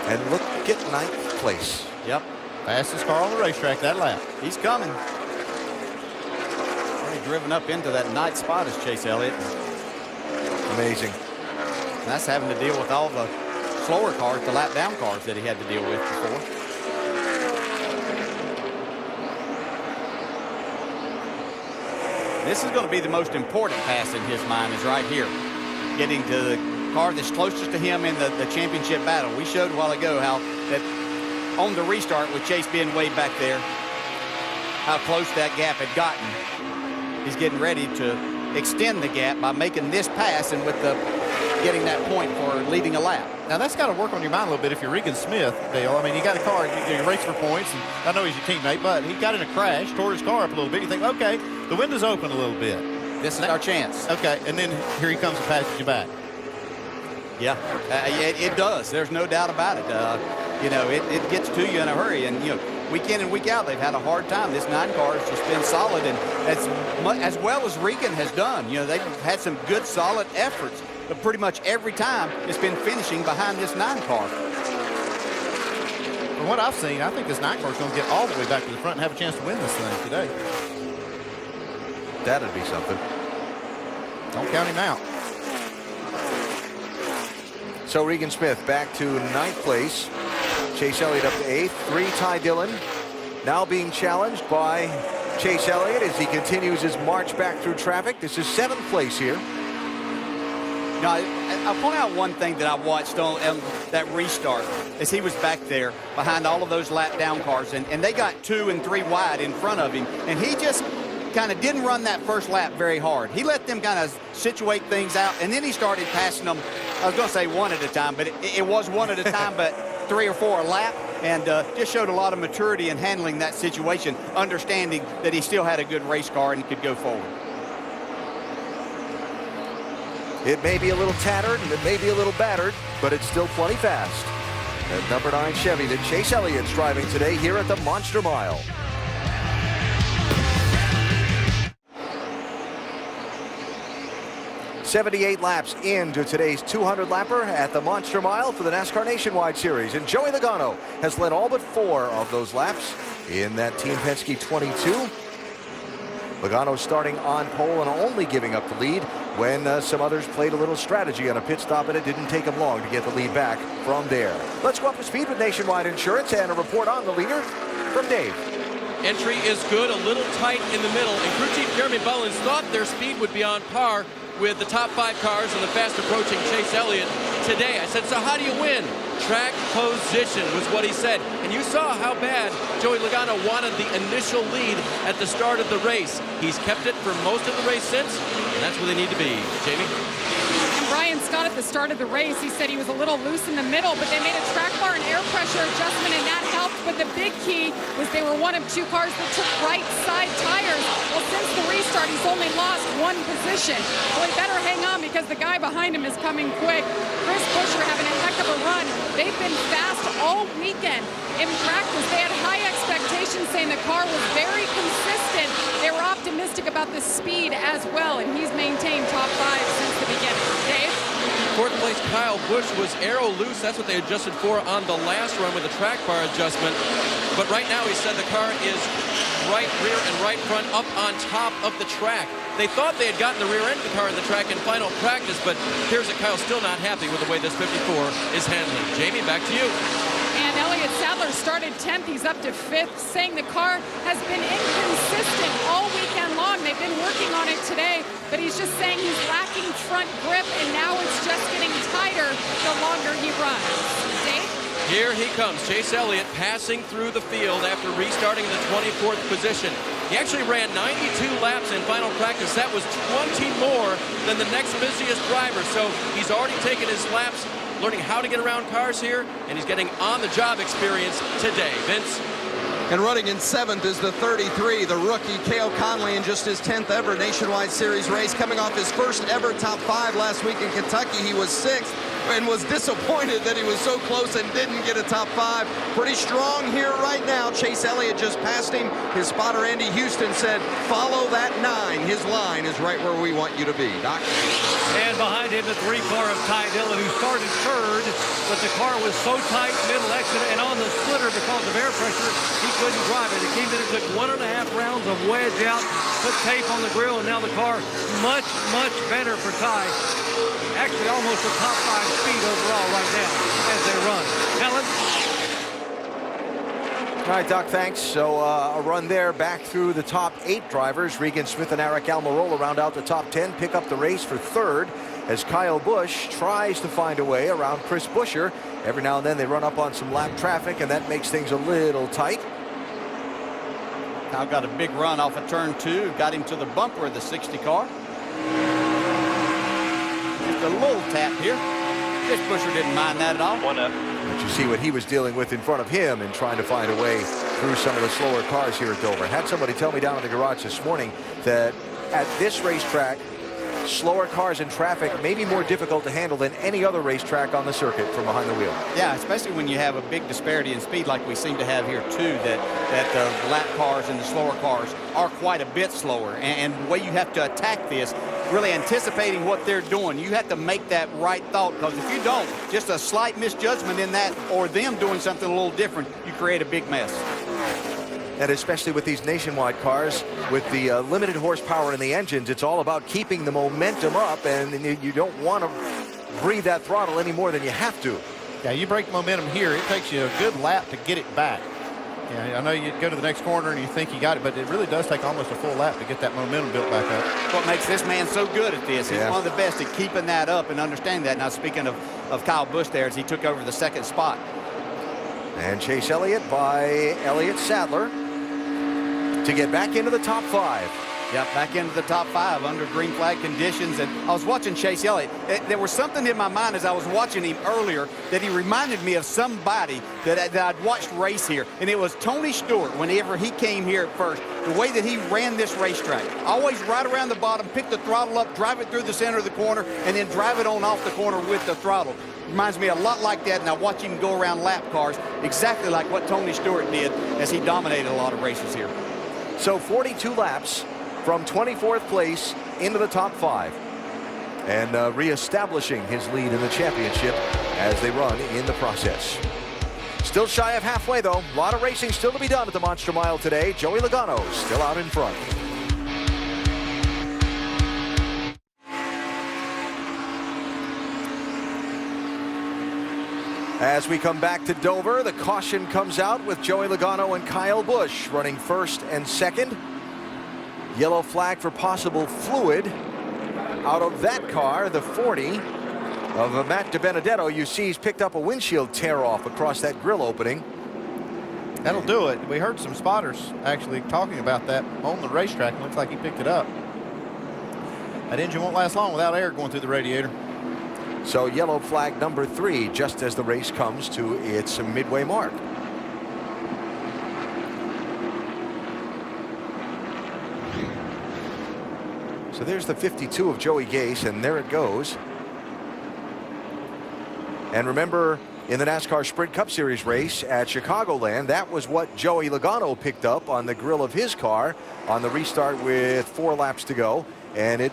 And look at 9th place. Yep. Fastest car on the racetrack that lap. He's coming. Already driven up into that 9th spot as Chase Elliott. Amazing. And that's having to deal with all the slower cars, the lap down cars that he had to deal with before. This is going to be the most important pass in his mind, is right here. Getting to the car that's closest to him in the championship battle. We showed a while ago how that on the restart with Chase being way back there, how close that gap had gotten. He's getting ready to extend the gap by making this pass and with the getting that point for leading a lap. Now, that's got to work on your mind a little bit if you're Regan Smith, Dale. I mean, you got a car, you race for points, and I know he's your teammate, but he got in a crash, tore his car up a little bit. You think, okay, the window's open a little bit. This is our chance. Okay, and then here he comes and passes you back. Yeah, it does. There's no doubt about it. You know, it gets to you in a hurry, and you know, week in and week out, they've had a hard time. This 9 car has just been solid, and as well as Regan has done. You know, they've had some good, solid efforts, but pretty much every time it's been finishing behind this 9 car. From what I've seen, I think this 9 car is going to get all the way back to the front and have a chance to win this thing today. That'd be something. Don't count him out. So Regan Smith back to 9th place. Chase Elliott up to 8th. 3, Ty Dillon. Now being challenged by Chase Elliott as he continues his march back through traffic. This is 7th place here. Now, I'll point out one thing that I watched on that restart as he was back there behind all of those lap down cars, and they got 2 and 3 wide in front of him, and he just kind of didn't run that first lap very hard. He let them kind of situate things out, and then he started passing them. I was going to say 1 at a time, but it was 1 at a time, but 3 or 4 a lap, and just showed a lot of maturity in handling that situation, understanding that he still had a good race car and could go forward. It may be a little tattered and it may be a little battered, but it's still plenty fast. That number 9 Chevy that Chase Elliott's driving today here at the Monster Mile. "78 laps into today's 200-lapper at the Monster Mile for the NASCAR Nationwide Series. And Joey Logano has led all but 4 of those laps in that Team Penske 22. Logano starting on pole and only giving up the lead when some others played a little strategy on a pit stop, and it didn't take him long to get the lead back from there. Let's go up to speed with Nationwide Insurance and a report on the leader from Dave. Entry is good, a little tight in the middle, and crew chief Jeremy Bullins thought their speed would be on par with the top 5 cars and the fast approaching Chase Elliott today. I said, so how do you win? Track position was what he said. And you saw how bad Joey Logano wanted the initial lead at the start of the race. He's kept it for most of the race since, and that's where they need to be. Jamie? And Brian Scott at the start of the race, he said he was a little loose in the middle, but they made a track bar and air pressure adjustment, and that helped. But the big key was they were one of 2 cars that took right side tires. Well, since the restart, he's only lost 1 position. Well, he better hang on because the guy behind him is coming quick. Chris Buescher having a heck of a run. They've been fast all weekend. In practice, they had high expectations, saying the car was very consistent. They were optimistic about the speed as well, and he's maintained top 5 since the beginning. Dave? 4th place Kyle Busch was aero loose. That's what they adjusted for on the last run with a track bar adjustment. But right now he said the car is right rear and right front up on top of the track. They thought they had gotten the rear end of the car in the track in final practice, but here's that Kyle's still not happy with the way this 54 is handling. Jamie, back to you. And Elliott Sadler started 10th. He's up to 5th, saying the car has been inconsistent all weekend long. They've been working on it today, but he's just saying he's lacking front grip, and now it's just getting tighter the longer he runs. Dave? Here he comes, Chase Elliott passing through the field after restarting in the 24th position. He actually ran 92 laps in final practice. That was 20 more than the next busiest driver, so he's already taken his laps, learning how to get around cars here, and he's getting on-the-job experience today. Vince? And running in 7th is the 33, the rookie Cale Conley, in just his 10th ever Nationwide Series race. Coming off his first ever top 5 last week in Kentucky, he was 6th and was disappointed that he was so close and didn't get a top 5. Pretty strong here right now. Chase Elliott just passed him. His spotter Andy Houston said, follow that 9. His line is right where we want you to be. Doc? And behind him, the 3 car of Ty Dillon, who started 3rd, but the car was so tight, middle exit, and on the splitter because of air pressure, he couldn't drive it. It came in and took 1.5 rounds of wedge out, put tape on the grill, and now the car much, much better for Ty. Actually, almost a top 5 speed overall right now as they run. Helen? All right, Doc, thanks. So a run there back through the top 8 drivers. Regan Smith and Eric Almirola round out the top 10, pick up the race for 3rd. as Kyle Busch tries to find a way around Chris Buescher. Every now and then they run up on some lap traffic, and that makes things a little tight. Kyle got a big run off of turn 2, got him to the bumper of the 60 car. Just a little tap here. Chris Buescher didn't mind that at all. One up. But you see what he was dealing with in front of him and trying to find a way through some of the slower cars here at Dover. Had somebody tell me down in the garage this morning that at this racetrack, slower cars in traffic may be more difficult to handle than any other racetrack on the circuit from behind the wheel. Yeah, especially when you have a big disparity in speed like we seem to have here too, that the lap cars and the slower cars are quite a bit slower. And the way you have to attack this, really anticipating what they're doing, you have to make that right thought, because if you don't, just a slight misjudgment in that or them doing something a little different, you create a big mess. And especially with these nationwide cars, with the limited horsepower in the engines, it's all about keeping the momentum up, and you don't want to breathe that throttle any more than you have to. Yeah, you break momentum here, it takes you a good lap to get it back. Yeah, I know you go to the next corner and you think you got it, but it really does take almost a full lap to get that momentum built back up. What makes this man so good at this. He's one of the best at keeping that up and understanding that. Now, speaking of Kyle Busch there, as he took over the second spot. And Chase Elliott by Elliott Sadler to get back into the top 5. Yeah, back into the top 5 under green flag conditions. And I was watching Chase Elliott. There was something in my mind as I was watching him earlier that he reminded me of somebody that I'd watched race here. And it was Tony Stewart whenever he came here at first. The way that he ran this racetrack. Always right around the bottom, pick the throttle up, drive it through the center of the corner, and then drive it on off the corner with the throttle. Reminds me a lot like that, and I watch him go around lap cars exactly like what Tony Stewart did as he dominated a lot of races here. So 42 laps from 24th place into the top 5, and reestablishing his lead in the championship as they run in the process. Still shy of halfway, though. A lot of racing still to be done at the Monster Mile today. Joey Logano still out in front. As we come back to Dover, the caution comes out with Joey Logano and Kyle Busch running first and second. Yellow flag for possible fluid out of that car. The 40 of Matt DiBenedetto, you see he's picked up a windshield tear off across that grill opening. That'll do it. We heard some spotters actually talking about that on the racetrack. Looks like he picked it up. That engine won't last long without air going through the radiator. So yellow flag number 3 just as the race comes to its midway mark. So there's the 52 of Joey Gase, and there it goes. And remember, in the NASCAR Sprint Cup Series race at Chicagoland, that was what Joey Logano picked up on the grill of his car on the restart with 4 laps to go. And it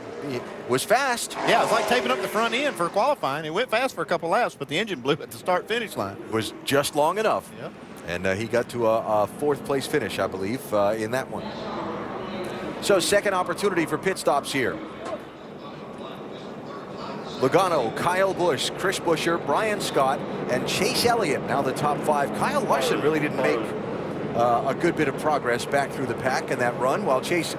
was fast. Yeah, it's like taping up the front end for qualifying. It went fast for a couple laps, but the engine blew at the start-finish line. It was just long enough. Yep. And he got to a 4th place finish, I believe, in that one. So second opportunity for pit stops here. Logano, Kyle Busch, Chris Buescher, Brian Scott, and Chase Elliott now the top 5. Kyle Larson really didn't make a good bit of progress back through the pack in that run, while Chase,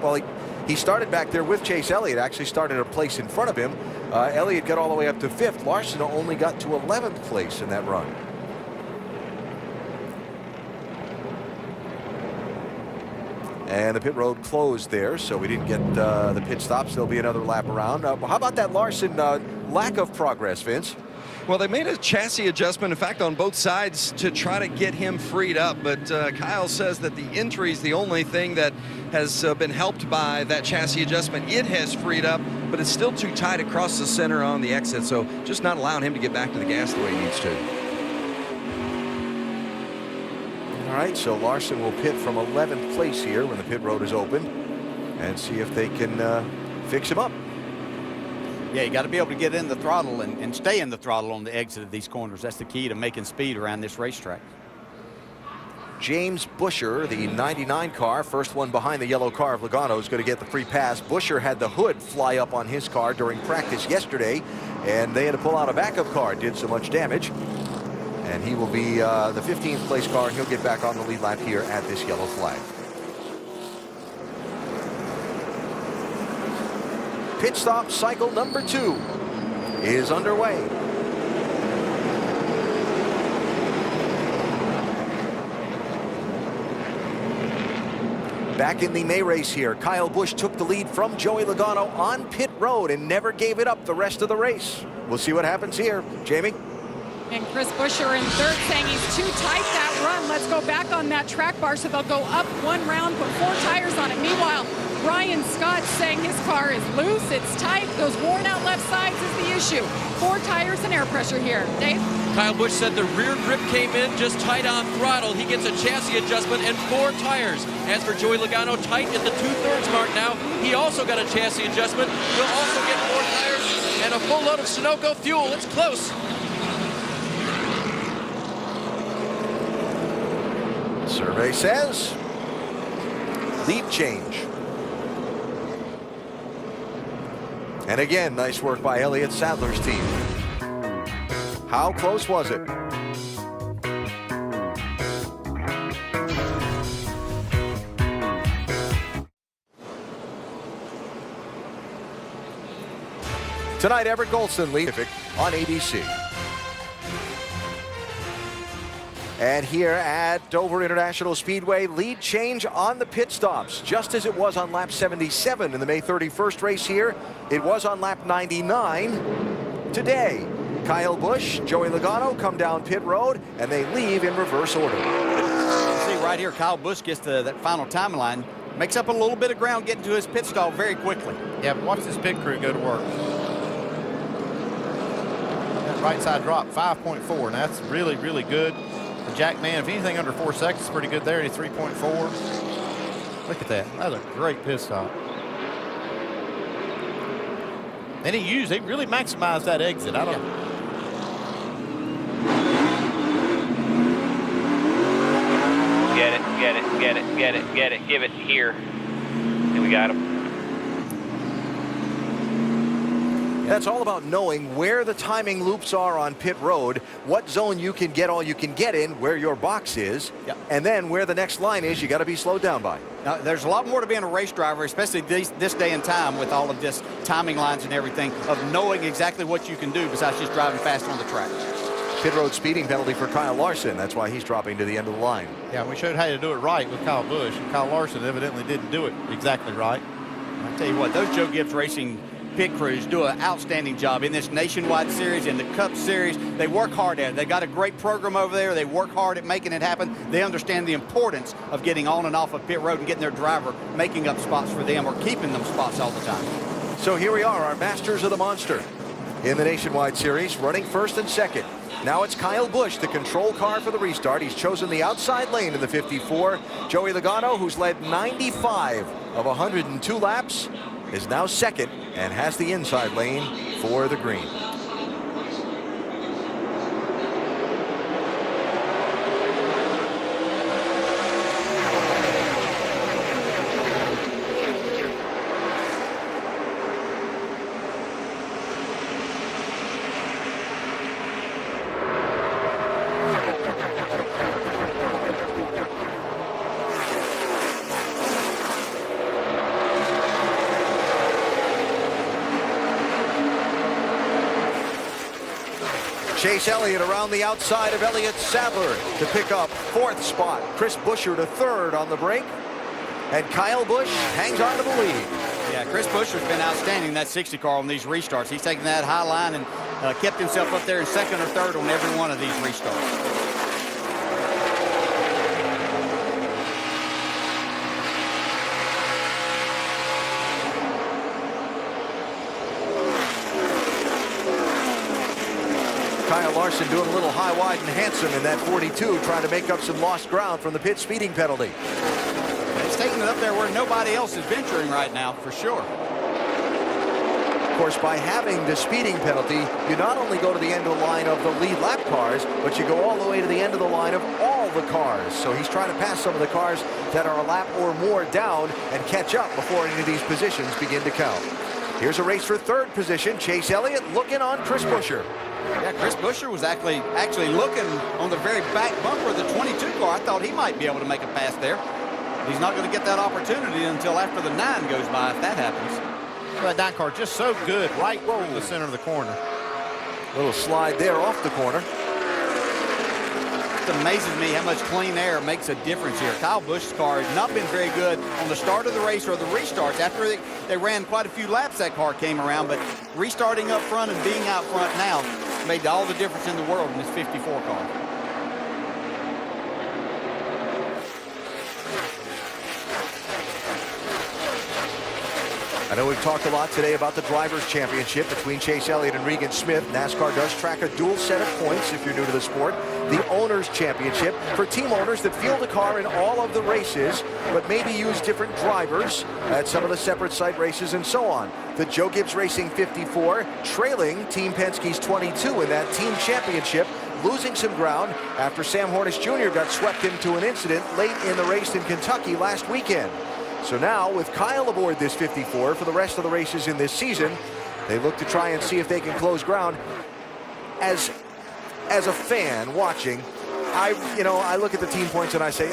he started back there with Chase Elliott, actually started a place in front of him. Elliott got all the way up to 5th. Larson only got to 11th place in that run. And the pit road closed there, so we didn't get the pit stops. There'll be another lap around. How about that Larson lack of progress, Vince? Well, they made a chassis adjustment, in fact, on both sides to try to get him freed up. But Kyle says that the entry is the only thing that has been helped by that chassis adjustment. It has freed up, but it's still too tight across the center on the exit. So just not allowing him to get back to the gas the way he needs to. All right, so Larson will pit from 11th place here when the pit road is open and see if they can fix him up. Yeah, you got to be able to get in the throttle and stay in the throttle on the exit of these corners. That's the key to making speed around this racetrack. James Buescher, the 99 car, first one behind the yellow car of Logano, is going to get the free pass. Buescher had the hood fly up on his car during practice yesterday, and they had to pull out a backup car. Did so much damage. And he will be the 15th place car, and he'll get back on the lead lap here at this yellow flag. Pit stop cycle number 2. is underway. Back in the May race here, Kyle Busch took the lead from Joey Logano on pit road and never gave it up the rest of the race. We'll see what happens here. Jamie? And Chris Buescher in third saying he's too tight that run. Let's go back on that track bar, so they'll go up one round, put 4 tires on it. Meanwhile, Brian Scott saying his car is loose, it's tight, those worn out left sides is the issue. 4 tires and air pressure here. Dave? Kyle Busch said the rear grip came in just tight on throttle. He gets a chassis adjustment and 4 tires. As for Joey Logano, tight at the 2/3 mark now. He also got a chassis adjustment. Will also get 4 tires and a full load of Sunoco fuel. It's close. Survey says lead change. And again, nice work by Elliott Sadler's team. How close was it? Tonight, Everett Golson leads on ABC. And here at Dover International Speedway, lead change on the pit stops, just as it was on lap 77 in the May 31st race here. It was on lap 99 today. Kyle Busch, Joey Logano come down pit road, and they leave in reverse order. See right here, Kyle Busch gets to that final timeline, makes up a little bit of ground getting to his pit stop very quickly. Yeah, but watch this pit crew go to work. That right side drop, 5.4, and that's really, really good. Jack Mann, if anything under 4 seconds, is pretty good there. He's 3.4. Look at that. That's a great pit stop. And he really maximized that exit. I don't know. Get it. Give it here. And we got him. That's all about knowing where the timing loops are on pit road, what zone you can get all you can get in, where your box is, and then where the next line is you got to be slowed down by. Now, there's a lot more to being a race driver, especially this day and time with all of this timing lines and everything, of knowing exactly what you can do besides just driving fast on the track. Pit road speeding penalty for Kyle Larson. That's why he's dropping to the end of the line. Yeah, we showed how to do it right with Kyle Busch, and Kyle Larson evidently didn't do it exactly right. I tell you what, those Joe Gibbs Racing pit crews do an outstanding job in this Nationwide Series, in the Cup Series. They work hard at it. They got a great program over there. They work hard at making it happen. They understand the importance of getting on and off of pit road and getting their driver making up spots for them or keeping them spots all the time. So here we are, our masters of the monster in the Nationwide Series, running first and second. Now it's Kyle Busch, the control car for the restart. He's chosen the outside lane in the 54. Joey Logano, who's led 95 of 102 laps, is now second and has the inside lane for the green. Chase Elliott around the outside of Elliott Sadler to pick up 4th spot. Chris Buescher to 3rd on the break. And Kyle Busch hangs on to the lead. Yeah, Chris Buescher's been outstanding in that 60 car on these restarts. He's taken that high line and kept himself up there in 2nd or 3rd on every one of these restarts. Kyle Larson doing a little high, wide, and handsome in that 42, trying to make up some lost ground from the pit speeding penalty. He's taking it up there where nobody else is venturing right now, for sure. Of course, by having the speeding penalty, you not only go to the end of the line of the lead lap cars, but you go all the way to the end of the line of all the cars. So he's trying to pass some of the cars that are a lap or more down and catch up before any of these positions begin to count. Here's a race for 3rd position. Chase Elliott looking on Chris Buescher. Yeah, Chris Buescher was actually looking on the very back bumper of the 22 car. I thought he might be able to make a pass there. He's not going to get that opportunity until after the 9 goes by, if that happens. That 9 car just so good right through the center of the corner. Little slide there off the corner. It amazes me how much clean air makes a difference here. Kyle Busch's car has not been very good on the start of the race or the restarts. After they ran quite a few laps, that car came around, but restarting up front and being out front now made all the difference in the world in this 54 car. I know we've talked a lot today about the Drivers' Championship between Chase Elliott and Regan Smith. NASCAR does track a dual set of points if you're new to the sport. The Owners' Championship for team owners that field a car in all of the races, but maybe use different drivers at some of the separate site races and so on. The Joe Gibbs Racing 54 trailing Team Penske's 22 in that team championship, losing some ground after Sam Hornish Jr. got swept into an incident late in the race in Kentucky last weekend. So now, with Kyle aboard this 54 for the rest of the races in this season, they look to try and see if they can close ground. As a fan watching, I look at the team points and I say,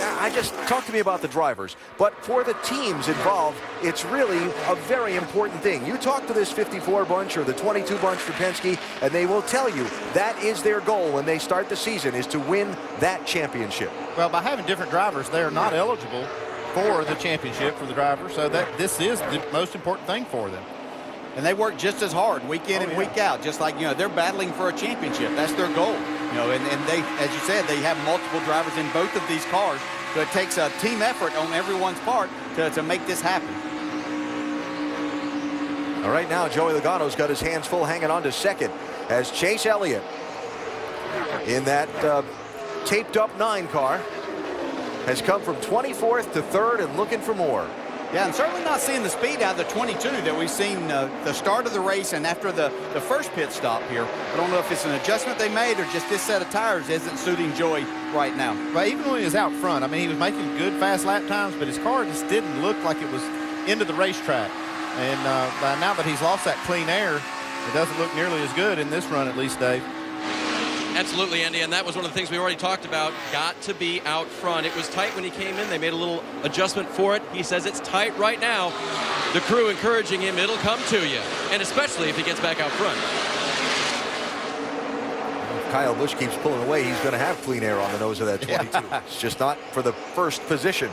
talk to me about the drivers. But for the teams involved, it's really a very important thing. You talk to this 54 bunch or the 22 bunch for Penske, and they will tell you that is their goal when they start the season, is to win that championship. Well, by having different drivers, they are not eligible for the championship for the drivers, so that this is the most important thing for them. And they work just as hard week in and week out, just like, they're battling for a championship. That's their goal. And they, as you said, they have multiple drivers in both of these cars, so it takes a team effort on everyone's part to make this happen. All right, now Joey Logano's got his hands full hanging on to second as Chase Elliott in that taped up 9 car has come from 24th to 3rd and looking for more. Yeah, and certainly not seeing the speed out of the 22 that we've seen the start of the race and after the first pit stop here. I don't know if it's an adjustment they made or just this set of tires isn't suiting Joey right now. But even when he was out front, I mean, he was making good fast lap times, but his car just didn't look like it was into the racetrack. And now that he's lost that clean air, it doesn't look nearly as good in this run, at least, Dave. Absolutely, Andy, and that was one of the things we already talked about. Got to be out front. It was tight when he came in. They made a little adjustment for it. He says it's tight right now. The crew encouraging him, it'll come to you, and especially if he gets back out front. If Kyle Busch keeps pulling away, he's going to have clean air on the nose of that 22. Yeah. It's just not for the first position.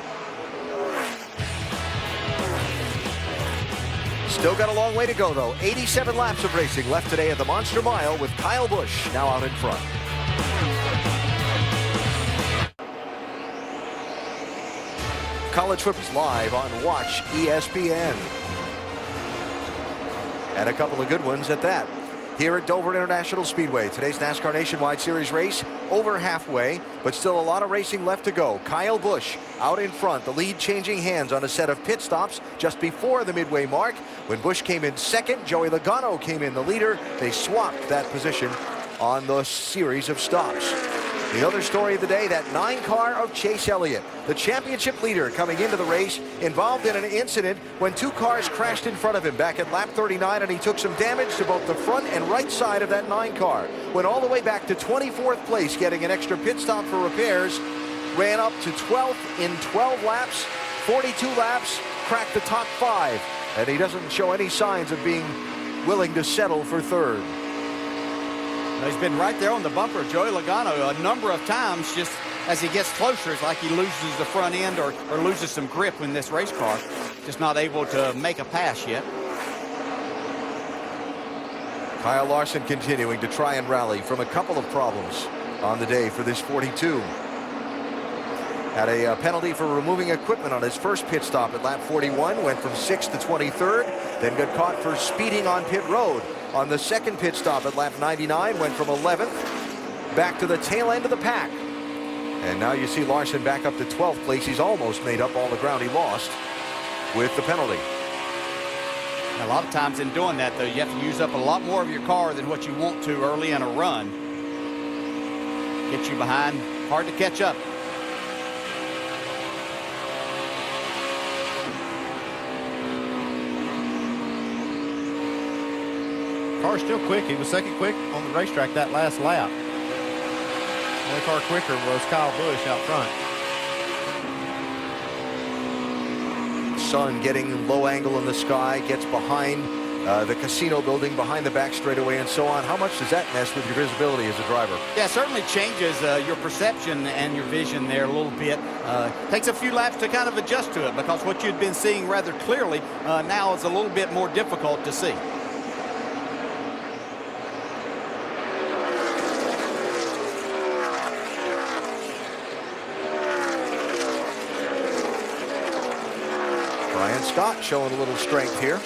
Still got a long way to go, though. 87 laps of racing left today at the Monster Mile with Kyle Busch now out in front. College football live on Watch ESPN. And a couple of good ones at that. Here at Dover International Speedway, today's NASCAR Nationwide Series race over halfway, but still a lot of racing left to go. Kyle Busch out in front, the lead changing hands on a set of pit stops just before the midway mark. When Busch came in second, Joey Logano came in the leader. They swapped that position on the series of stops. The other story of the day, that 9 car of Chase Elliott, the championship leader coming into the race, involved in an incident when 2 cars crashed in front of him back at lap 39, and he took some damage to both the front and right side of that 9 car. Went all the way back to 24th place, getting an extra pit stop for repairs, ran up to 12th in 12 laps, 42 laps, cracked the top 5, and he doesn't show any signs of being willing to settle for 3rd. He's been right there on the bumper of Joey Logano a number of times. Just as he gets closer, it's like he loses the front end or loses some grip in this race car. Just not able to make a pass yet. Kyle Larson continuing to try and rally from a couple of problems on the day for this 42. Had a penalty for removing equipment on his first pit stop at lap 41, went from 6th to 23rd, then got caught for speeding on pit road. On the second pit stop at lap 99, went from 11th back to the tail end of the pack. And now you see Larson back up to 12th place. He's almost made up all the ground he lost with the penalty. A lot of times in doing that, though, you have to use up a lot more of your car than what you want to early in a run. Get you behind, hard to catch up. Car's still quick. He was second quick on the racetrack that last lap. Only car quicker was Kyle Busch out front. Sun getting low angle in the sky, gets behind the casino building behind the back straightaway and so on. How much does that mess with your visibility as a driver? Yeah, it certainly changes your perception and your vision there a little bit. Takes a few laps to kind of adjust to it because what you'd been seeing rather clearly now is a little bit more difficult to see. Brian Scott showing a little strength here.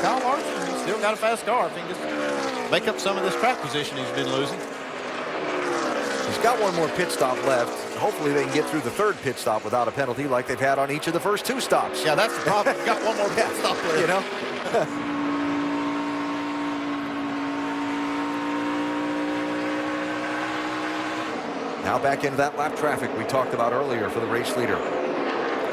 Kyle Larson, he's still got a fast car. I think just make up some of this track position he's been losing. He's got one more pit stop left. Hopefully they can get through the third pit stop without a penalty like they've had on each of the first 2 stops. Yeah, that's the problem. Got one more pit stop left. You know? Now back into that lap traffic we talked about earlier for the race leader.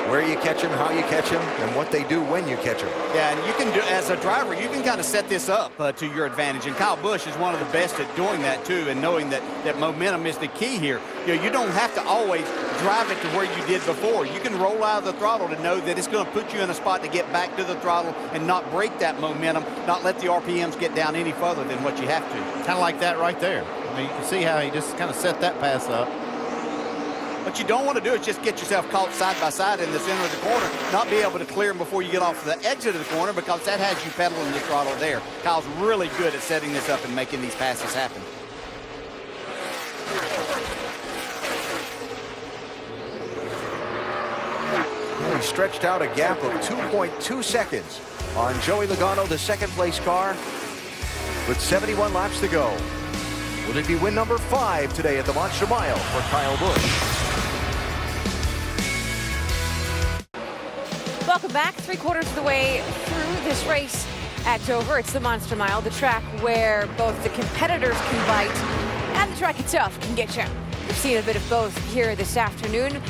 Where you catch him, how you catch him, and what they do when you catch him. Yeah, and you can do, as a driver, you can kind of set this up to your advantage. And Kyle Busch is one of the best at doing that too, and knowing that momentum is the key here. You know, you don't have to always drive it to where you did before. You can roll out of the throttle to know that it's going to put you in a spot to get back to the throttle and not break that momentum, not let the RPMs get down any further than what you have to. Kind of like that right there. I mean, you can see how he just kind of set that pass up. What you don't want to do is just get yourself caught side by side in the center of the corner, not be able to clear them before you get off the exit of the corner, because that has you pedaling the throttle there. Kyle's really good at setting this up and making these passes happen. He stretched out a gap of 2.2 seconds on Joey Logano, the second place car, with 71 laps to go. Will it be win number 5 today at the Monster Mile for Kyle Busch? Welcome back. 3/4 of the way through this race at Dover. It's the Monster Mile, the track where both the competitors can bite and the track itself can get you. We've seen a bit of both here this afternoon.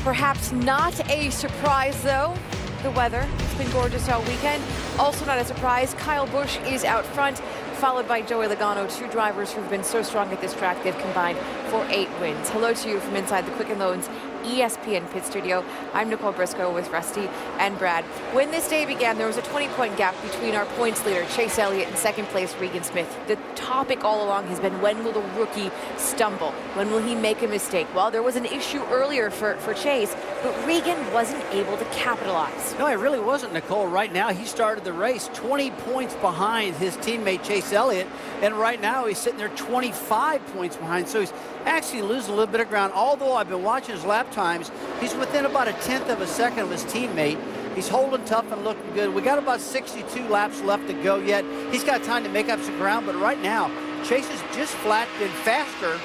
Perhaps not a surprise, though. The weather, it's been gorgeous all weekend. Also not a surprise, Kyle Busch is out front, followed by Joey Logano, 2 drivers who've been so strong at this track, they've combined for 8 wins. Hello to you from inside the Quicken Loans ESPN pit studio. I'm Nicole Briscoe with Rusty and Brad. When this day began, there was a 20-point gap between our points leader, Chase Elliott, and second place, Regan Smith. The topic all along has been, when will the rookie stumble? When will he make a mistake? Well, there was an issue earlier for Chase, but Regan wasn't able to capitalize. No, he really wasn't, Nicole. Right now, he started the race 20 points behind his teammate, Chase Elliott, and right now he's sitting there 25 points behind, so he's actually losing a little bit of ground. Although I've been watching his lap times, he's within about 1/10 of a second of his teammate. He's holding tough and looking good. We got about 62 laps left to go yet. He's got time to make up some ground, but right now, Chase has just flat been faster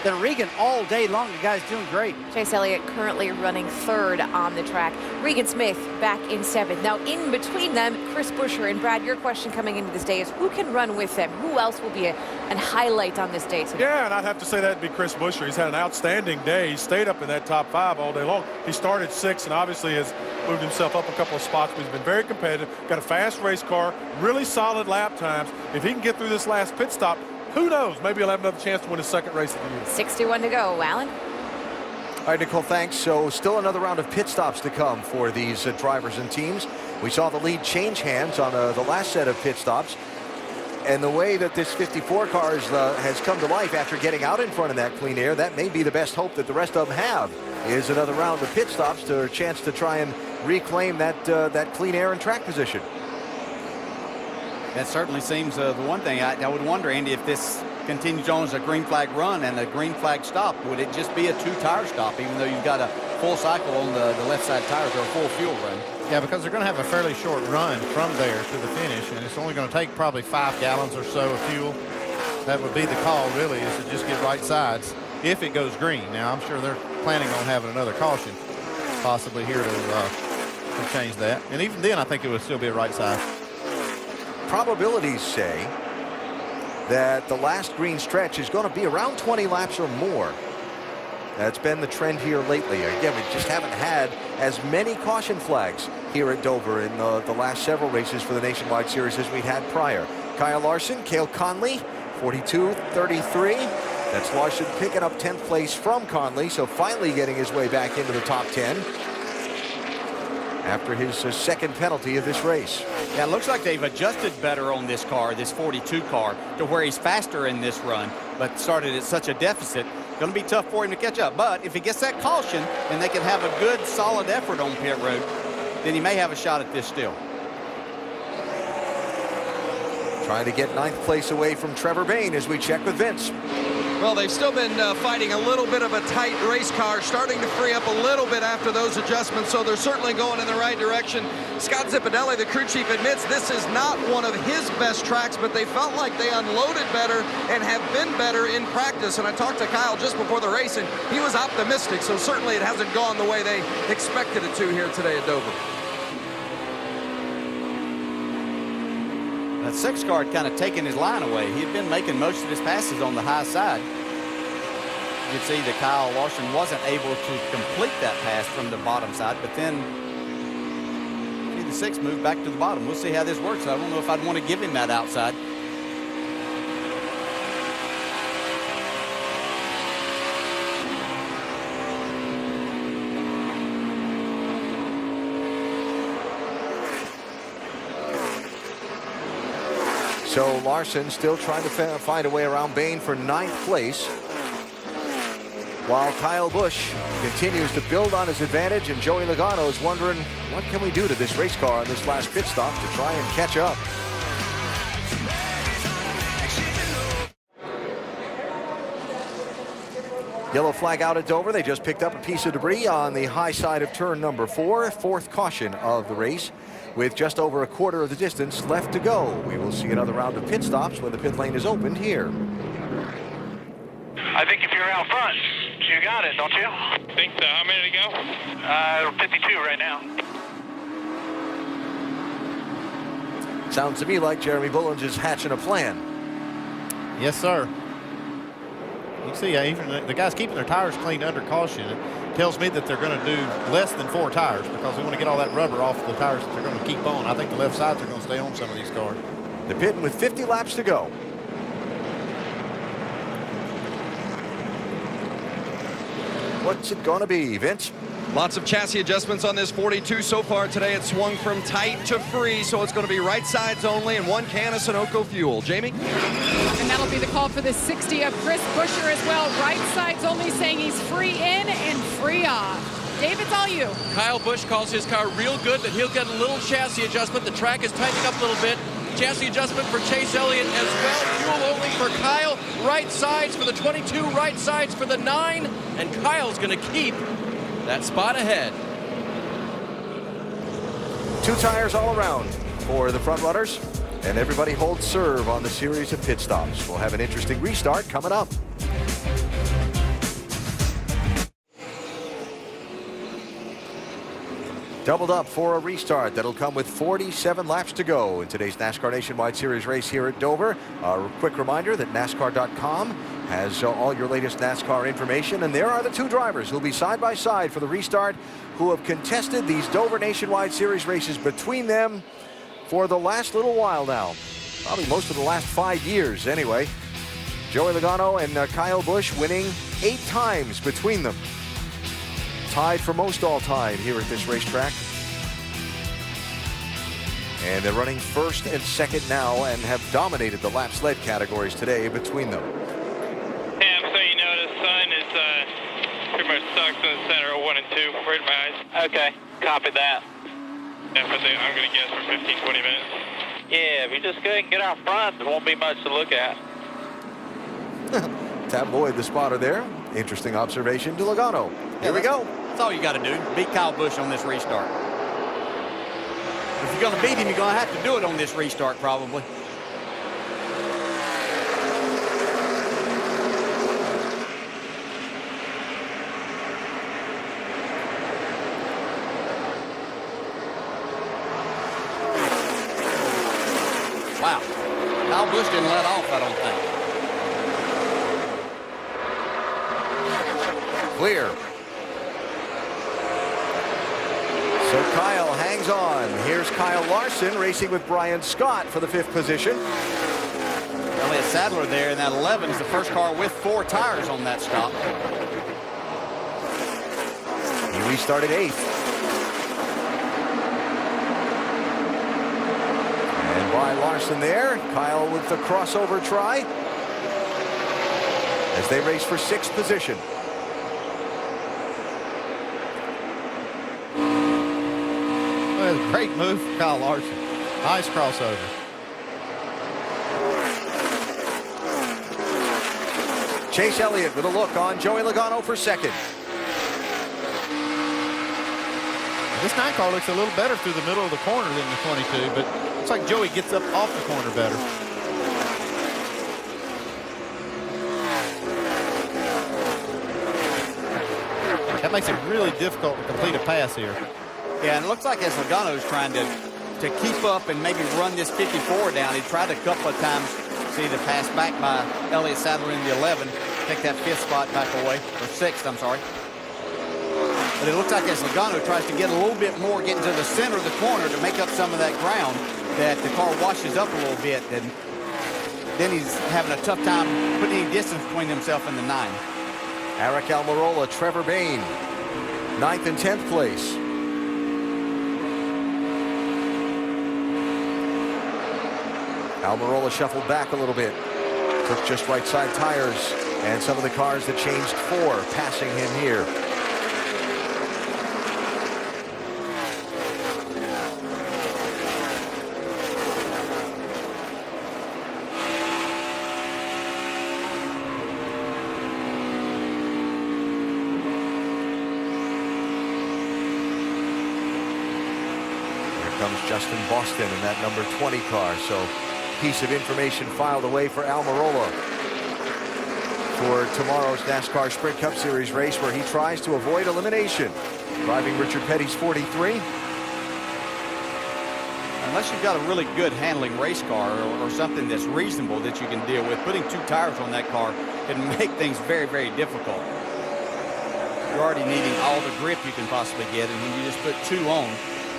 than Regan all day long. The guy's doing great. Chase Elliott currently running 3rd on the track. Regan Smith back in 7th. Now in between them, Chris Buescher. And Brad, your question coming into this day is, who can run with them? Who else will be an highlight on this day today? Yeah, and I'd have to say that'd be Chris Buescher. He's had an outstanding day. He stayed up in that top 5 all day long. He started 6th and obviously has moved himself up a couple of spots, but he's been very competitive. Got a fast race car, really solid lap times. If he can get through this last pit stop, who knows? Maybe he'll have another chance to win his 2nd race of the year. 61 to go. Alan? All right, Nicole, thanks. So still another round of pit stops to come for these drivers and teams. We saw the lead change hands on the last set of pit stops. And the way that this 54 car has come to life after getting out in front of that clean air, that may be the best hope that the rest of them have, is another round of pit stops to a chance to try and reclaim that clean air and track position. That certainly seems the one thing. I would wonder, Andy, if this continues on as a green flag run and a green flag stop, would it just be a 2-tire stop, even though you've got a full cycle on the left side tires or a full fuel run? Yeah, because they're going to have a fairly short run from there to the finish, and it's only going to take probably 5 gallons or so of fuel. That would be the call, really, is to just get right sides if it goes green. Now, I'm sure they're planning on having another caution possibly here to change that. And even then, I think it would still be a right side. Probabilities say that the last green stretch is going to be around 20 laps or more. That's been the trend here lately. Again, we just haven't had as many caution flags here at Dover in the last several races for the Nationwide Series as we had prior. Kyle Larson, Cale Conley, 42-33. That's Larson picking up 10th place from Conley, so finally getting his way back into the top 10. after his second penalty of this race. Yeah, it looks like they've adjusted better on this car, this 42 car, to where he's faster in this run, but started at such a deficit. Going to be tough for him to catch up. But if he gets that caution and they can have a good, solid effort on pit road, then he may have a shot at this still. Trying to get 9th place away from Trevor Bayne as we check with Vince. Well, they've still been fighting a little bit of a tight race car, starting to free up a little bit after those adjustments, so they're certainly going in the right direction. Scott Zipadelli, the crew chief, admits this is not one of his best tracks, but they felt like they unloaded better and have been better in practice. And I talked to Kyle just before the race, and he was optimistic, so certainly it hasn't gone the way they expected it to here today at Dover. That 6 car had kind of taken his line away. He had been making most of his passes on the high side. You can see that Kyle Larson wasn't able to complete that pass from the bottom side, but then the 6 moved back to the bottom. We'll see how this works. I don't know if I'd want to give him that outside. So Larson still trying to find a way around Bayne for 9th place, while Kyle Busch continues to build on his advantage, and Joey Logano is wondering, what can we do to this race car on this last pit stop to try and catch up? Yellow flag out at Dover. They just picked up a piece of debris on the high side of turn number 4, 4th caution of the race. With just over a quarter of the distance left to go, we will see another round of pit stops when the pit lane is opened here. I think if you're out front, you got it, don't you? Think so. How many to go? 52 right now. Sounds to me like Jeremy Bullins is hatching a plan. Yes, sir. You can see even the guys keeping their tires cleaned under caution. It tells me that they're going to do less than 4 tires because they want to get all that rubber off the tires that they're going to keep on. I think the left sides are going to stay on some of these cars. They're pitting with 50 laps to go. What's it going to be, Vince? Lots of chassis adjustments on this 42 so far today. It swung from tight to free, so it's going to be right sides only and 1 can of Sunoco fuel. Jamie? And that'll be the call for the 60 of Chris Buescher as well. Right sides only, saying he's free in and free off. Dave, it's all you. Kyle Busch calls his car real good that he'll get a little chassis adjustment. The track is tightening up a little bit. Chassis adjustment for Chase Elliott as well. Fuel only for Kyle. Right sides for the 22, right sides for the 9. And Kyle's going to keep that spot ahead. 2 tires all around for the front runners, and everybody holds serve on the series of pit stops. We'll have an interesting restart coming up. Doubled up for a restart that'll come with 47 laps to go in today's NASCAR Nationwide Series race here at Dover. A quick reminder that NASCAR.com has all your latest NASCAR information, and there are the 2 drivers who'll be side by side for the restart, who have contested these Dover Nationwide Series races between them for the last little while now. Probably most of the last 5 years anyway. Joey Logano and Kyle Busch winning 8 times between them. Tied for most all time here at this racetrack. And they're running 1st and 2nd now and have dominated the lap sled categories today between them. Yeah, so you know the sun is pretty much stuck in the center of 1 and 2 right in my eyes. Okay, copy that. Yeah, but I'm going to guess for 15, 20 minutes. Yeah, if you just go and get out front, there won't be much to look at. Tabloid the spotter there. Interesting observation to Logano. Here we go. That's all you got to do. Beat Kyle Busch on this restart. If you're going to beat him, you're going to have to do it on this restart probably. Wow. Kyle Busch didn't let off, I don't think. Clear. So Kyle hangs on. Here's Kyle Larson racing with Brian Scott for the 5th position. Elliott Sadler there in that 11 is the first car with 4 tires on that stop. He restarted 8th. Larson there. Kyle with the crossover try as they race for 6th position. Well, great move from Kyle Larson. Nice crossover. Chase Elliott with a look on Joey Logano for 2nd. This 9 car looks a little better through the middle of the corner than the 22, but looks like Joey gets up off the corner better. That makes it really difficult to complete a pass here. Yeah, and it looks like as Logano's trying to keep up and maybe run this 54 down, he tried a couple of times. See the pass back by Elliott Sadler in the 11. Take that 5th spot back away, or 6th, I'm sorry. But it looks like as Logano tries to get a little bit more, getting to the center of the corner to make up some of that ground, that the car washes up a little bit, and then he's having a tough time putting any distance between himself and the 9. Aric Almirola, Trevor Bayne, 9th and 10th place. Almirola shuffled back a little bit. Took just right side tires, and some of the cars that changed 4 passing him here. Here comes Justin Boston in that number 20 car. So piece of information filed away for Almirola for tomorrow's NASCAR Sprint Cup Series race, where he tries to avoid elimination, driving Richard Petty's 43. Unless you've got a really good handling race car or something that's reasonable that you can deal with, putting 2 tires on that car can make things very, very difficult. You're already needing all the grip you can possibly get, and when you just put 2 on,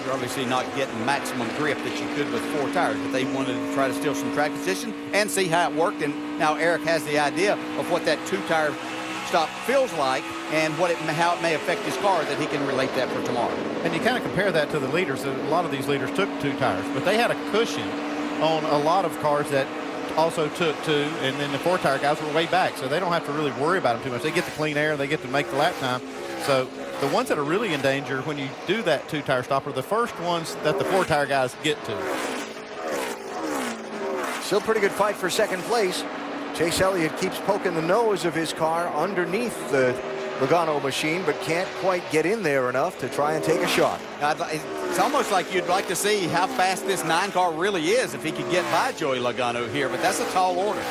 you're obviously not getting maximum grip that you could with 4 tires. But they wanted to try to steal some track position and see how it worked. And now Eric has the idea of what that 2-tire stop feels like and how it may affect his car, that he can relate that for tomorrow. And you kind of compare that to the leaders. A lot of these leaders took 2 tires, but they had a cushion on a lot of cars that also took 2, and then the 4-tire guys were way back, so they don't have to really worry about them too much. They get the clean air, they get to make the lap time. So the ones that are really in danger when you do that 2-tire stop are the first ones that the 4-tire guys get to. Still pretty good fight for 2nd place. Chase Elliott keeps poking the nose of his car underneath the Logano machine, but can't quite get in there enough to try and take a shot. It's almost like you'd like to see how fast this 9 car really is if he could get by Joey Logano here, but that's a tall order.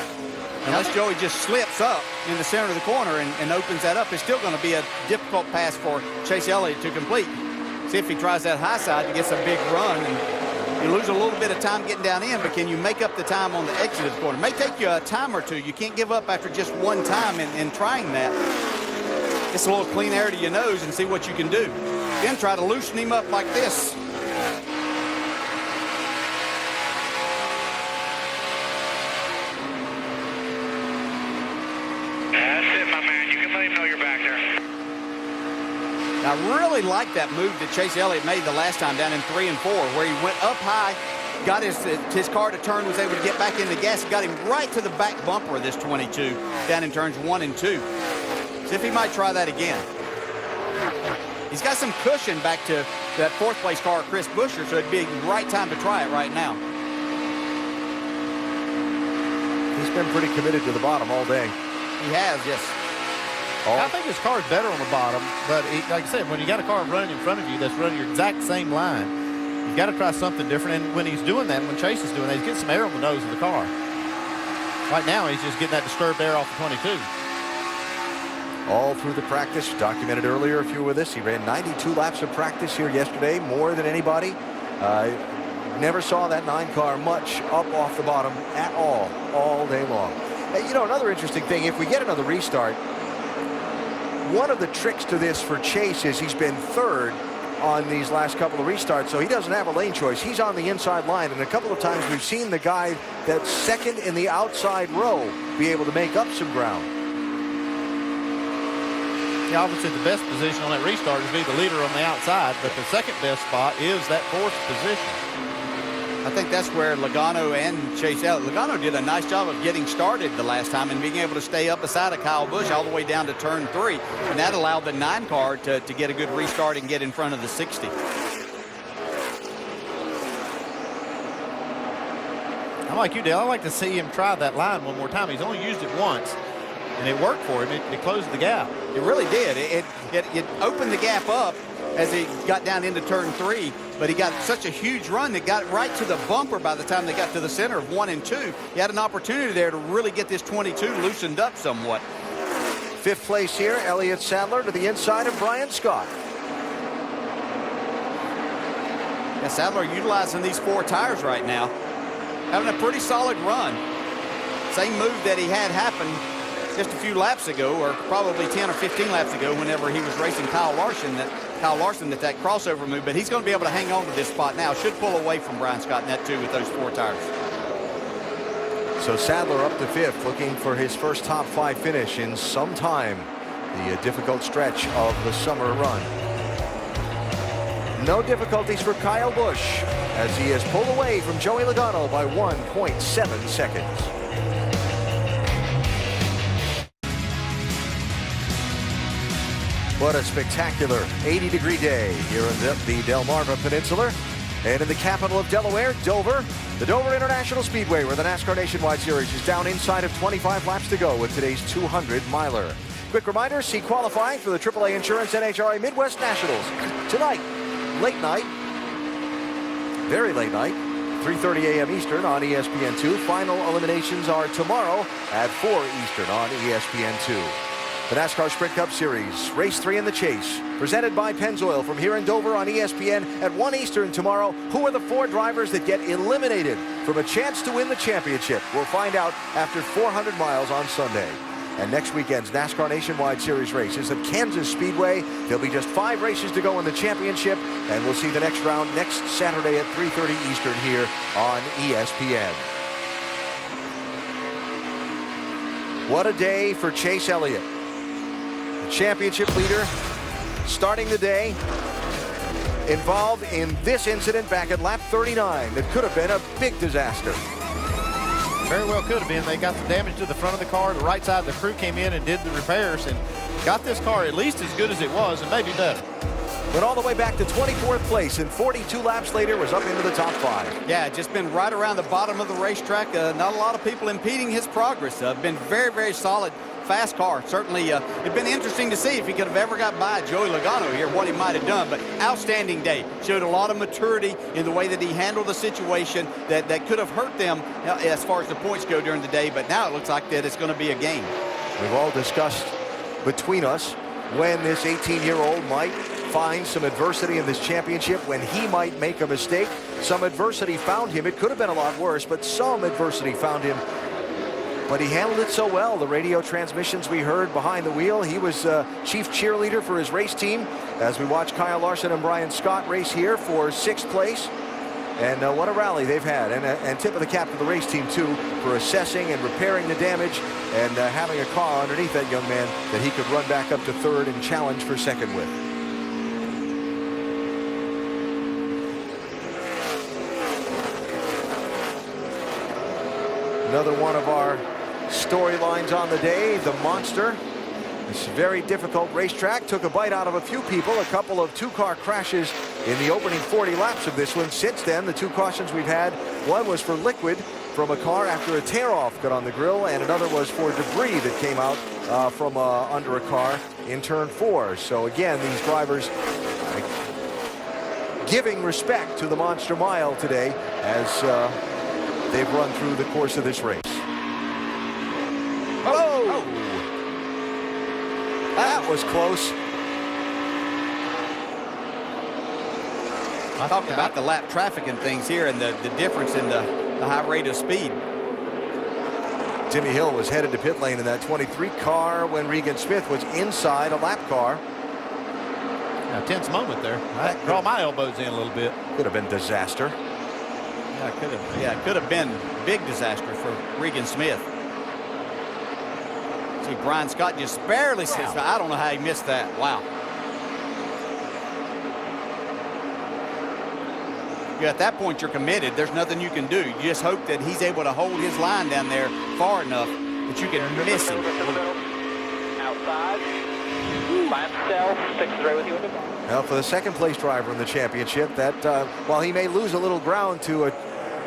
Unless Joey just slips up in the center of the corner and opens that up, it's still going to be a difficult pass for Chase Elliott to complete. See if he tries that high side and gets a big run, and you lose a little bit of time getting down in, but can you make up the time on the exit of the corner? It may take you a time or 2. You can't give up after just 1 time in trying that. Get a little clean air to your nose and see what you can do. Then try to loosen him up like this. That's it, my man. You can let him know you're back there. I really like that move that Chase Elliott made the last time down in 3 and 4, where he went up high, got his car to turn, was able to get back in the gas, got him right to the back bumper of this 22 down in turns 1 and 2. See if he might try that again. He's got some cushion back to that 4th place car, Chris Buescher, so it'd be the right time to try it right now. He's been pretty committed to the bottom all day. He has, yes. I think his car is better on the bottom, but like I said, when you got a car running in front of you that's running your exact same line, you've got to try something different. And when he's doing that, when Chase is doing that, he's getting some air on the nose of the car. Right now, he's just getting that disturbed air off the 22. All through the practice, documented earlier if you were with us, he ran 92 laps of practice here yesterday, more than anybody. Never saw that 9 car much up off the bottom at all day long. Hey, you know, another interesting thing, if we get another restart, one of the tricks to this for Chase is he's been 3rd on these last couple of restarts, so he doesn't have a lane choice. He's on the inside line, and a couple of times we've seen the guy that's 2nd in the outside row be able to make up some ground. Yeah, obviously the best position on that restart is to be the leader on the outside, but the 2nd best spot is that 4th position. I think that's where Logano and Chase Elliott. Logano did a nice job of getting started the last time and being able to stay up beside of Kyle Busch all the way down to turn 3. And that allowed the 9 car to get a good restart and get in front of the 60. I'm like you, Dale. I like to see him try that line one more time. He's only used it once, and it worked for him. It closed the gap. It really did. It opened the gap up as he got down into turn 3, but he got such a huge run that got right to the bumper by the time they got to the center of 1 and 2. He had an opportunity there to really get this 22 loosened up somewhat. 5th place here, Elliott Sadler to the inside of Brian Scott. Yeah, Sadler utilizing these 4 tires right now. Having a pretty solid run. Same move that he had happen just a few laps ago, or probably 10 or 15 laps ago whenever he was racing Kyle Larson, that crossover move. But he's going to be able to hang on to this spot now. Should pull away from Brian Scott in that too with those 4 tires. So Sadler up to 5th, looking for his first top 5 finish in some time. The difficult stretch of the summer run. No difficulties for Kyle Busch as he has pulled away from Joey Logano by 1.7 seconds. What a spectacular 80-degree day here in the Delmarva Peninsula and in the capital of Delaware, Dover. The Dover International Speedway, where the NASCAR Nationwide Series is down inside of 25 laps to go with today's 200-miler. Quick reminder, see qualifying for the AAA Insurance NHRA Midwest Nationals tonight. Late night, very late night, 3:30 a.m. Eastern on ESPN2. Final eliminations are tomorrow at 4 Eastern on ESPN2. The NASCAR Sprint Cup Series, Race 3 in the Chase, presented by Pennzoil from here in Dover on ESPN at 1 Eastern tomorrow. Who are the 4 drivers that get eliminated from a chance to win the championship? We'll find out after 400 miles on Sunday. And next weekend's NASCAR Nationwide Series race is at Kansas Speedway. There'll be just 5 races to go in the championship, and we'll see the next round next Saturday at 3:30 Eastern here on ESPN. What a day for Chase Elliott. The championship leader starting the day involved in this incident back at lap 39 that could have been a big disaster. Very well could have been. They got the damage to the front of the car. The right side of the crew came in and did the repairs and got this car at least as good as it was and maybe better. But all the way back to 24th place and 42 laps later was up into the top 5. Yeah, just been right around the bottom of the racetrack. Not a lot of people impeding his progress. Been very, very solid. Fast car. Certainly, it'd been interesting to see if he could have ever got by Joey Logano here, what he might have done. But outstanding day. Showed a lot of maturity in the way that he handled the situation that could have hurt them as far as the points go during the day. But now it looks like that it's going to be a game. We've all discussed between us when this 18-year-old might find some adversity in this championship, when he might make a mistake. Some adversity found him. It could have been a lot worse, but some adversity found him. But he handled it so well. The radio transmissions we heard behind the wheel. He was chief cheerleader for his race team as we watch Kyle Larson and Brian Scott race here for 6th place. And what a rally they've had. And tip of the cap to the race team, too, for assessing and repairing the damage and having a car underneath that young man that he could run back up to 3rd and challenge for 2nd with. Another one of our storylines on the day, the Monster. This very difficult racetrack took a bite out of a few people. A couple of 2-car crashes in the opening 40 laps of this one. Since then, the 2 cautions we've had, one was for liquid from a car after a tear-off got on the grill, and another was for debris that came out from under a car in turn 4. So again, these drivers giving respect to the Monster Mile today as they've run through the course of this race. Oh! That was close. I talked about the lap traffic and things here and the difference in the high rate of speed. Timmy Hill was headed to pit lane in that 23 car when Regan Smith was inside a lap car. A tense moment there. I draw my elbows in a little bit. Could have been disaster. Yeah, it could have been big disaster for Regan Smith. See, Brian Scott just barely sits. I don't know how he missed that. Wow. at that point you're committed. There's nothing you can do. You just hope that he's able to hold his line down there far enough that you can miss him. Outside. By himself. Sticks right with you. Now for the second place driver in the championship, that while he may lose a little ground to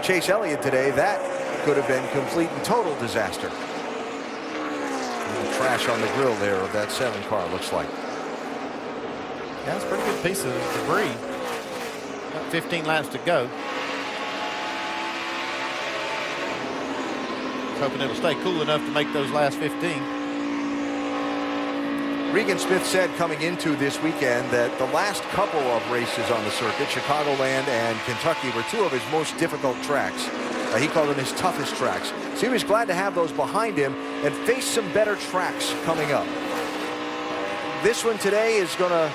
Chase Elliott today, that could have been complete and total disaster. The trash on the grill there of that 7 car looks like. Yeah, it's a pretty good piece of debris. Got 15 laps to go. Hoping it'll stay cool enough to make those last 15. Regan Smith said coming into this weekend that the last couple of races on the circuit, Chicagoland and Kentucky, were 2 of his most difficult tracks. He called them his toughest tracks. So he was glad to have those behind him and face some better tracks coming up. This one today is going to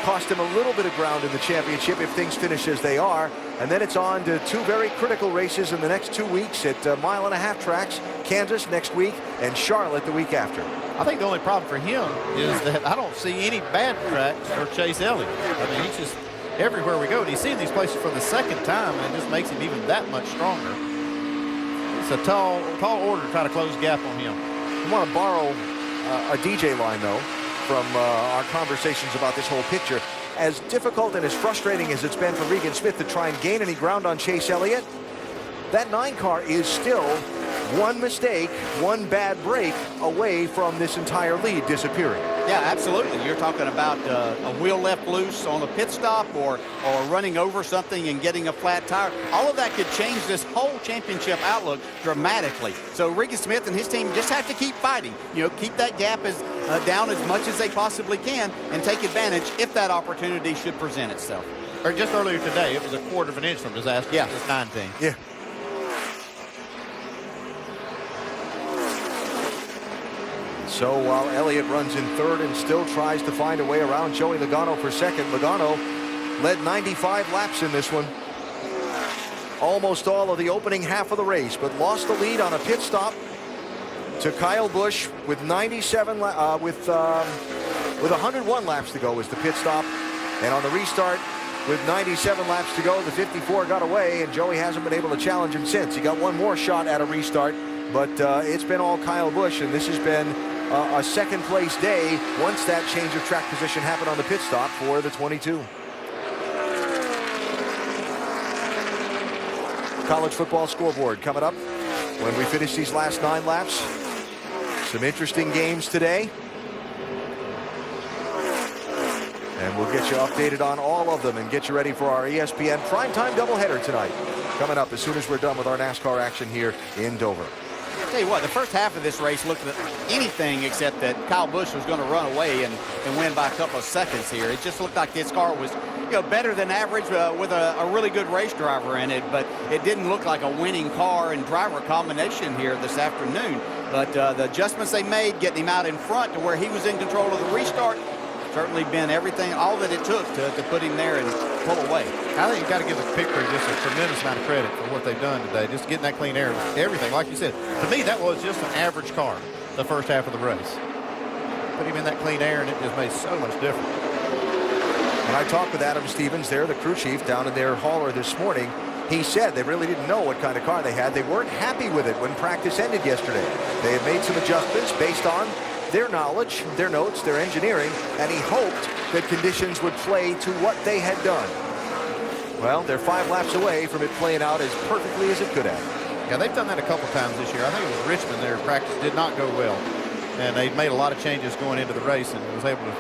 cost him a little bit of ground in the championship if things finish as they are. And then it's on to 2 very critical races in the next 2 weeks at mile-and-a-half tracks, Kansas next week and Charlotte the week after. I think the only problem for him is that I don't see any bad tracks for Chase Elliott. I mean, he's just everywhere we go, and he's seeing these places for the second time, and it just makes him even that much stronger. It's a tall order to try to close the gap on him. I want to borrow a DJ line, though, from our conversations about this whole picture. As difficult and as frustrating as it's been for Regan Smith to try and gain any ground on Chase Elliott, that 9 car is still 1 mistake, 1 bad break away from this entire lead disappearing. Yeah, absolutely. You're talking about a wheel left loose on a pit stop or running over something and getting a flat tire. All of that could change this whole championship outlook dramatically. So Regan Smith and his team just have to keep fighting. You know, keep that gap down as much as they possibly can and take advantage if that opportunity should present itself. Or just earlier today, it was a 1/4 of an inch from disaster. Yeah. It's 19. Yeah. So while Elliott runs in 3rd and still tries to find a way around Joey Logano for 2nd, Logano led 95 laps in this one. Almost all of the opening half of the race, but lost the lead on a pit stop to Kyle Busch with 101 laps to go was the pit stop. And on the restart with 97 laps to go, the 54 got away, and Joey hasn't been able to challenge him since. He got one more shot at a restart, but it's been all Kyle Busch, and this has been a second place day once that change of track position happened on the pit stop for the 22. College football scoreboard coming up when we finish these last 9 laps. Some interesting games today. And we'll get you updated on all of them and get you ready for our ESPN primetime doubleheader tonight. Coming up as soon as we're done with our NASCAR action here in Dover. I'll tell you what, the first half of this race looked at anything except that Kyle Busch was going to run away and win by a couple of seconds here. It just looked like this car was, better than average with a really good race driver in it, but it didn't look like a winning car and driver combination here this afternoon. But the adjustments they made, getting him out in front to where he was in control of the restart, certainly been everything, all that it took to put him there and pull away. I think you've got to give the pit crew just a tremendous amount of credit for what they've done today. Just getting that clean air, everything. Like you said, to me, that was just an average car the first half of the race. Put him in that clean air, and it just made so much difference. When I talked with Adam Stevens there, the crew chief, down in their hauler this morning, he said they really didn't know what kind of car they had. They weren't happy with it when practice ended yesterday. They had made some adjustments based on their knowledge, their notes, their engineering, and he hoped that conditions would play to what they had done. Well, they're 5 laps away from it playing out as perfectly as it could have. Yeah, they've done that a couple times this year. I think it was Richmond. Their practice did not go well, and they made a lot of changes going into the race and was able to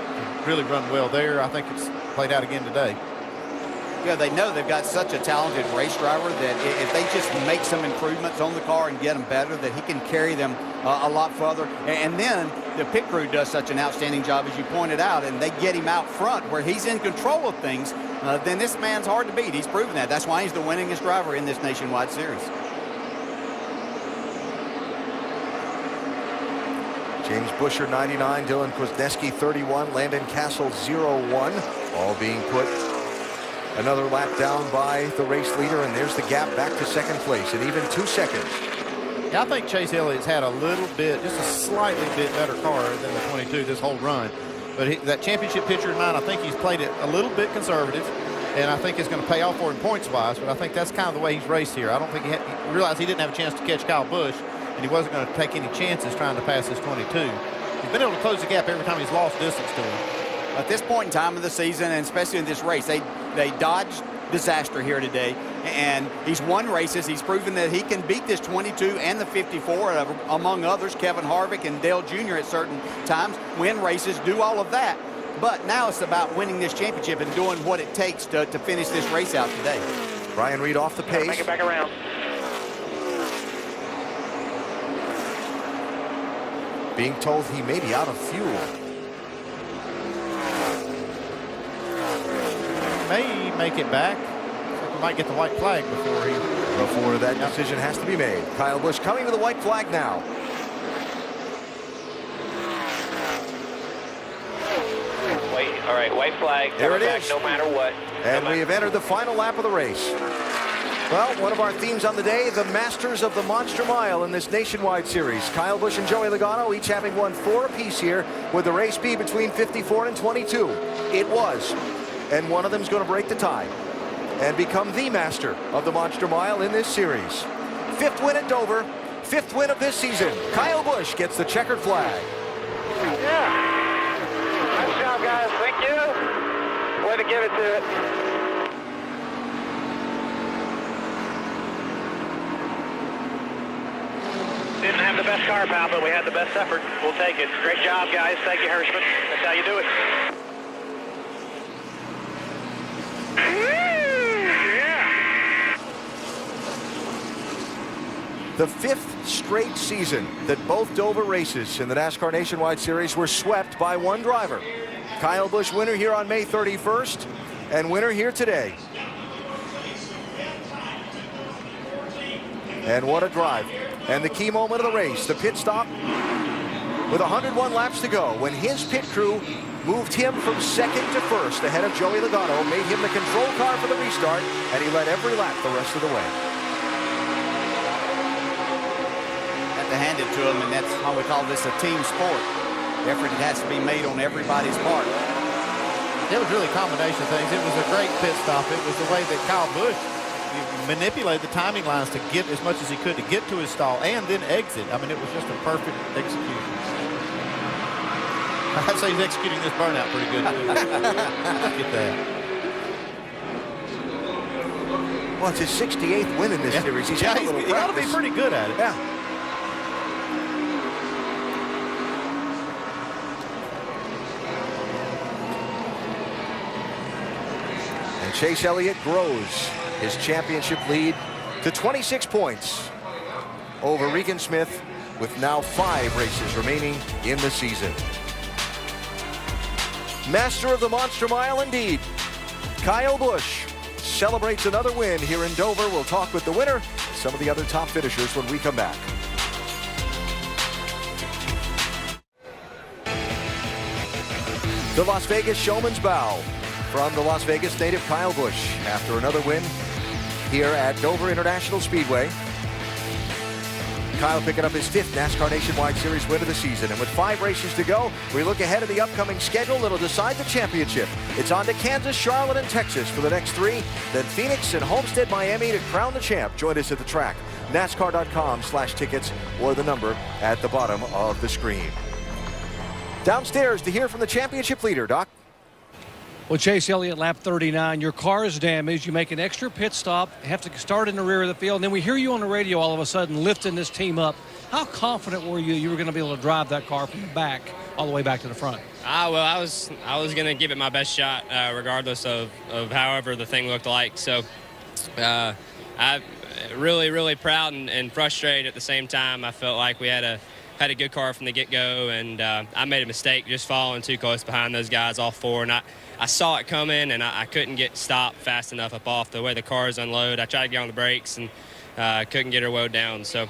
really run well there. I think it's played out again today. Yeah, they know they've got such a talented race driver that if they just make some improvements on the car and get them better, that he can carry them a lot further. And then the pit crew does such an outstanding job, as you pointed out, and they get him out front where he's in control of things. Then this man's hard to beat. He's proven that. That's why he's the winningest driver in this nationwide series. James Busher 99, Dylan Kwasniewski 31, Landon Castle 0-1, all being put another lap down by the race leader, and there's the gap back to second place in even 2 seconds. Yeah, I think Chase Elliott's had a little bit, just a slightly bit better car than the 22 this whole run. But that championship picture in mind, I think he's played it a little bit conservative. and I think it's going to pay off for him points-wise, but I think that's kind of the way he's raced here. I don't think he realized he didn't have a chance to catch Kyle Busch, and he wasn't going to take any chances trying to pass this 22. He's been able to close the gap every time he's lost distance to him. At this point in time of the season, and especially in this race, they dodged disaster here today, and he's won races. He's proven that he can beat this 22 and the 54, among others, Kevin Harvick and Dale Jr. at certain times, win races, do all of that. But now it's about winning this championship and doing what it takes to finish this race out today. Ryan Reed off the pace. Make it back around. Being told he may be out of fuel. May make it back. We might get the white flag before that decision has to be made. Kyle Busch coming to the white flag now. All right, white flag. There it is. No matter what. And we have entered the final lap of the race. Well, one of our themes on the day, the masters of the Monster Mile in this nationwide series. Kyle Busch and Joey Logano each having won 4 apiece here, with the race be between 54 and 22. It was. And one of them is going to break the tie and become the master of the Monster Mile in this series. 5th win at Dover, 5th win of this season. Kyle Busch gets the checkered flag. Yeah. Nice job, guys. Thank you. Way to give it to it. Didn't have the best car, pal, but we had the best effort. We'll take it. Great job, guys. Thank you, Hirschman. That's how you do it. The 5th straight season that both Dover races in the NASCAR Nationwide Series were swept by one driver. Kyle Busch, winner here on May 31st, and winner here today. And what a drive. And the key moment of the race, the pit stop with 101 laps to go, when his pit crew moved him from 2nd to 1st ahead of Joey Logano, made him the control car for the restart, and he led every lap the rest of the way. Have to hand it to him, and that's how we call this a team sport. Effort has to be made on everybody's part. It was really a combination of things. It was a great pit stop. It was the way that Kyle Busch manipulated the timing lines to get as much as he could to get to his stall and then exit. I mean, it was just a perfect execution. I'd say he's executing this burnout pretty good, too. Look at that. Well, it's his 68th win in this series. He's had a little he ought to be pretty good at it. Yeah. And Chase Elliott grows his championship lead to 26 points over Regan Smith, with now 5 races remaining in the season. Master of the Monster Mile indeed. Kyle Busch celebrates another win here in Dover. We'll talk with the winner and some of the other top finishers when we come back. The Las Vegas Showman's Bow from the Las Vegas native Kyle Busch after another win here at Dover International Speedway. Kyle picking up his 5th NASCAR Nationwide Series win of the season. And with 5 races to go, we look ahead at the upcoming schedule that'll decide the championship. It's on to Kansas, Charlotte, and Texas for the next 3. Then Phoenix and Homestead, Miami to crown the champ. Join us at the track. NASCAR.com/tickets or the number at the bottom of the screen. Downstairs to hear from the championship leader, Doc. Well, Chase Elliott, lap 39. Your car is damaged. You make an extra pit stop, have to start in the rear of the field, and then we hear you on the radio all of a sudden lifting this team up. How confident were you were going to be able to drive that car from the back all the way back to the front? Well, I was going to give it my best shot, regardless of however the thing looked like. So, I'm really proud and frustrated at the same time. I felt like we had a good car from the get-go, and I made a mistake just following too close behind those guys, all 4, and I saw it coming, and I couldn't get stopped fast enough up off the way the cars unload. I tried to get on the brakes and couldn't get her woed down. So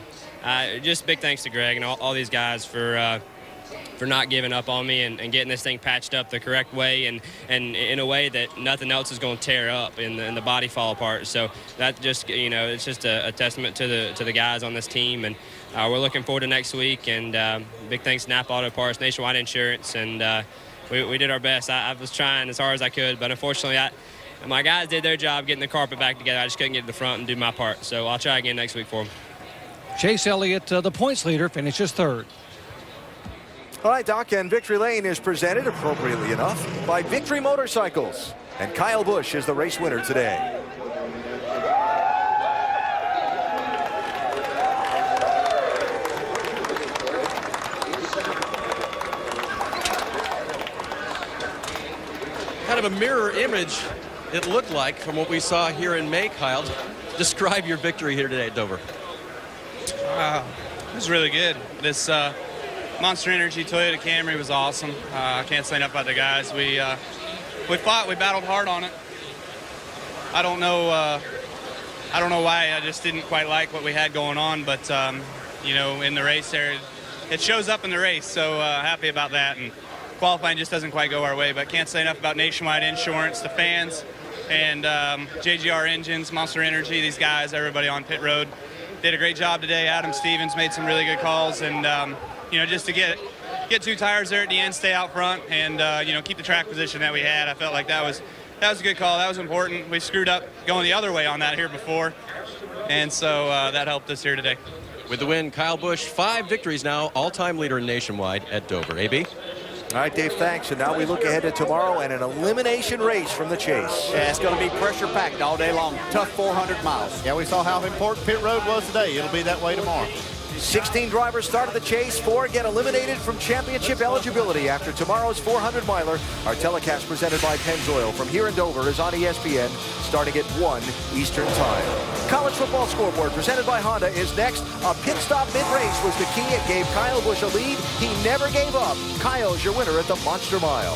just big thanks to Greg and all these guys for not giving up on me and getting this thing patched up the correct way and in a way that nothing else is going to tear up and the body fall apart. So that just, it's just a testament to the guys on this team, and we're looking forward to next week. And big thanks to Napa Auto Parts, Nationwide Insurance, and we did our best. I was trying as hard as I could, but unfortunately my guys did their job getting the carpet back together. I just couldn't get to the front and do my part. So I'll try again next week for them. Chase Elliott, the points leader, finishes third. All right, Doc, and Victory Lane is presented, appropriately enough, by Victory Motorcycles. And Kyle Busch is the race winner today. Kind of a mirror image, it looked like, from what we saw here in May. Kyle, describe your victory here today at Dover. It was really good. This Monster Energy Toyota Camry was awesome. I can't say enough about the guys. We fought, we battled hard on it. I don't know why I just didn't quite like what we had going on, but you know, in the race there, it shows up in the race. So happy about that. And qualifying just doesn't quite go our way, but can't say enough about Nationwide Insurance, the fans, and JGR Engines, Monster Energy, these guys, everybody on pit road. Did a great job today. Adam Stevens made some really good calls, and you know, just to get 2 tires there at the end, stay out front, and you know, keep the track position that we had. I felt like that was a good call. That was important. We screwed up going the other way on that here before, and so that helped us here today. With the win, Kyle Busch, 5 victories now, all-time leader nationwide at Dover. AB? All right, Dave, thanks. And now we look ahead to tomorrow and an elimination race from the chase. Yeah, it's going to be pressure-packed all day long. Tough 400 miles. Yeah, we saw how important pit road was today. It'll be that way tomorrow. 16 drivers started the chase. 4 get eliminated from championship eligibility after tomorrow's 400-miler. Our telecast presented by Pennzoil from here in Dover is on ESPN starting at 1 Eastern Time. College football scoreboard presented by Honda is next. A pit stop mid-race was the key. It gave Kyle Busch a lead. He never gave up. Kyle's your winner at the Monster Mile.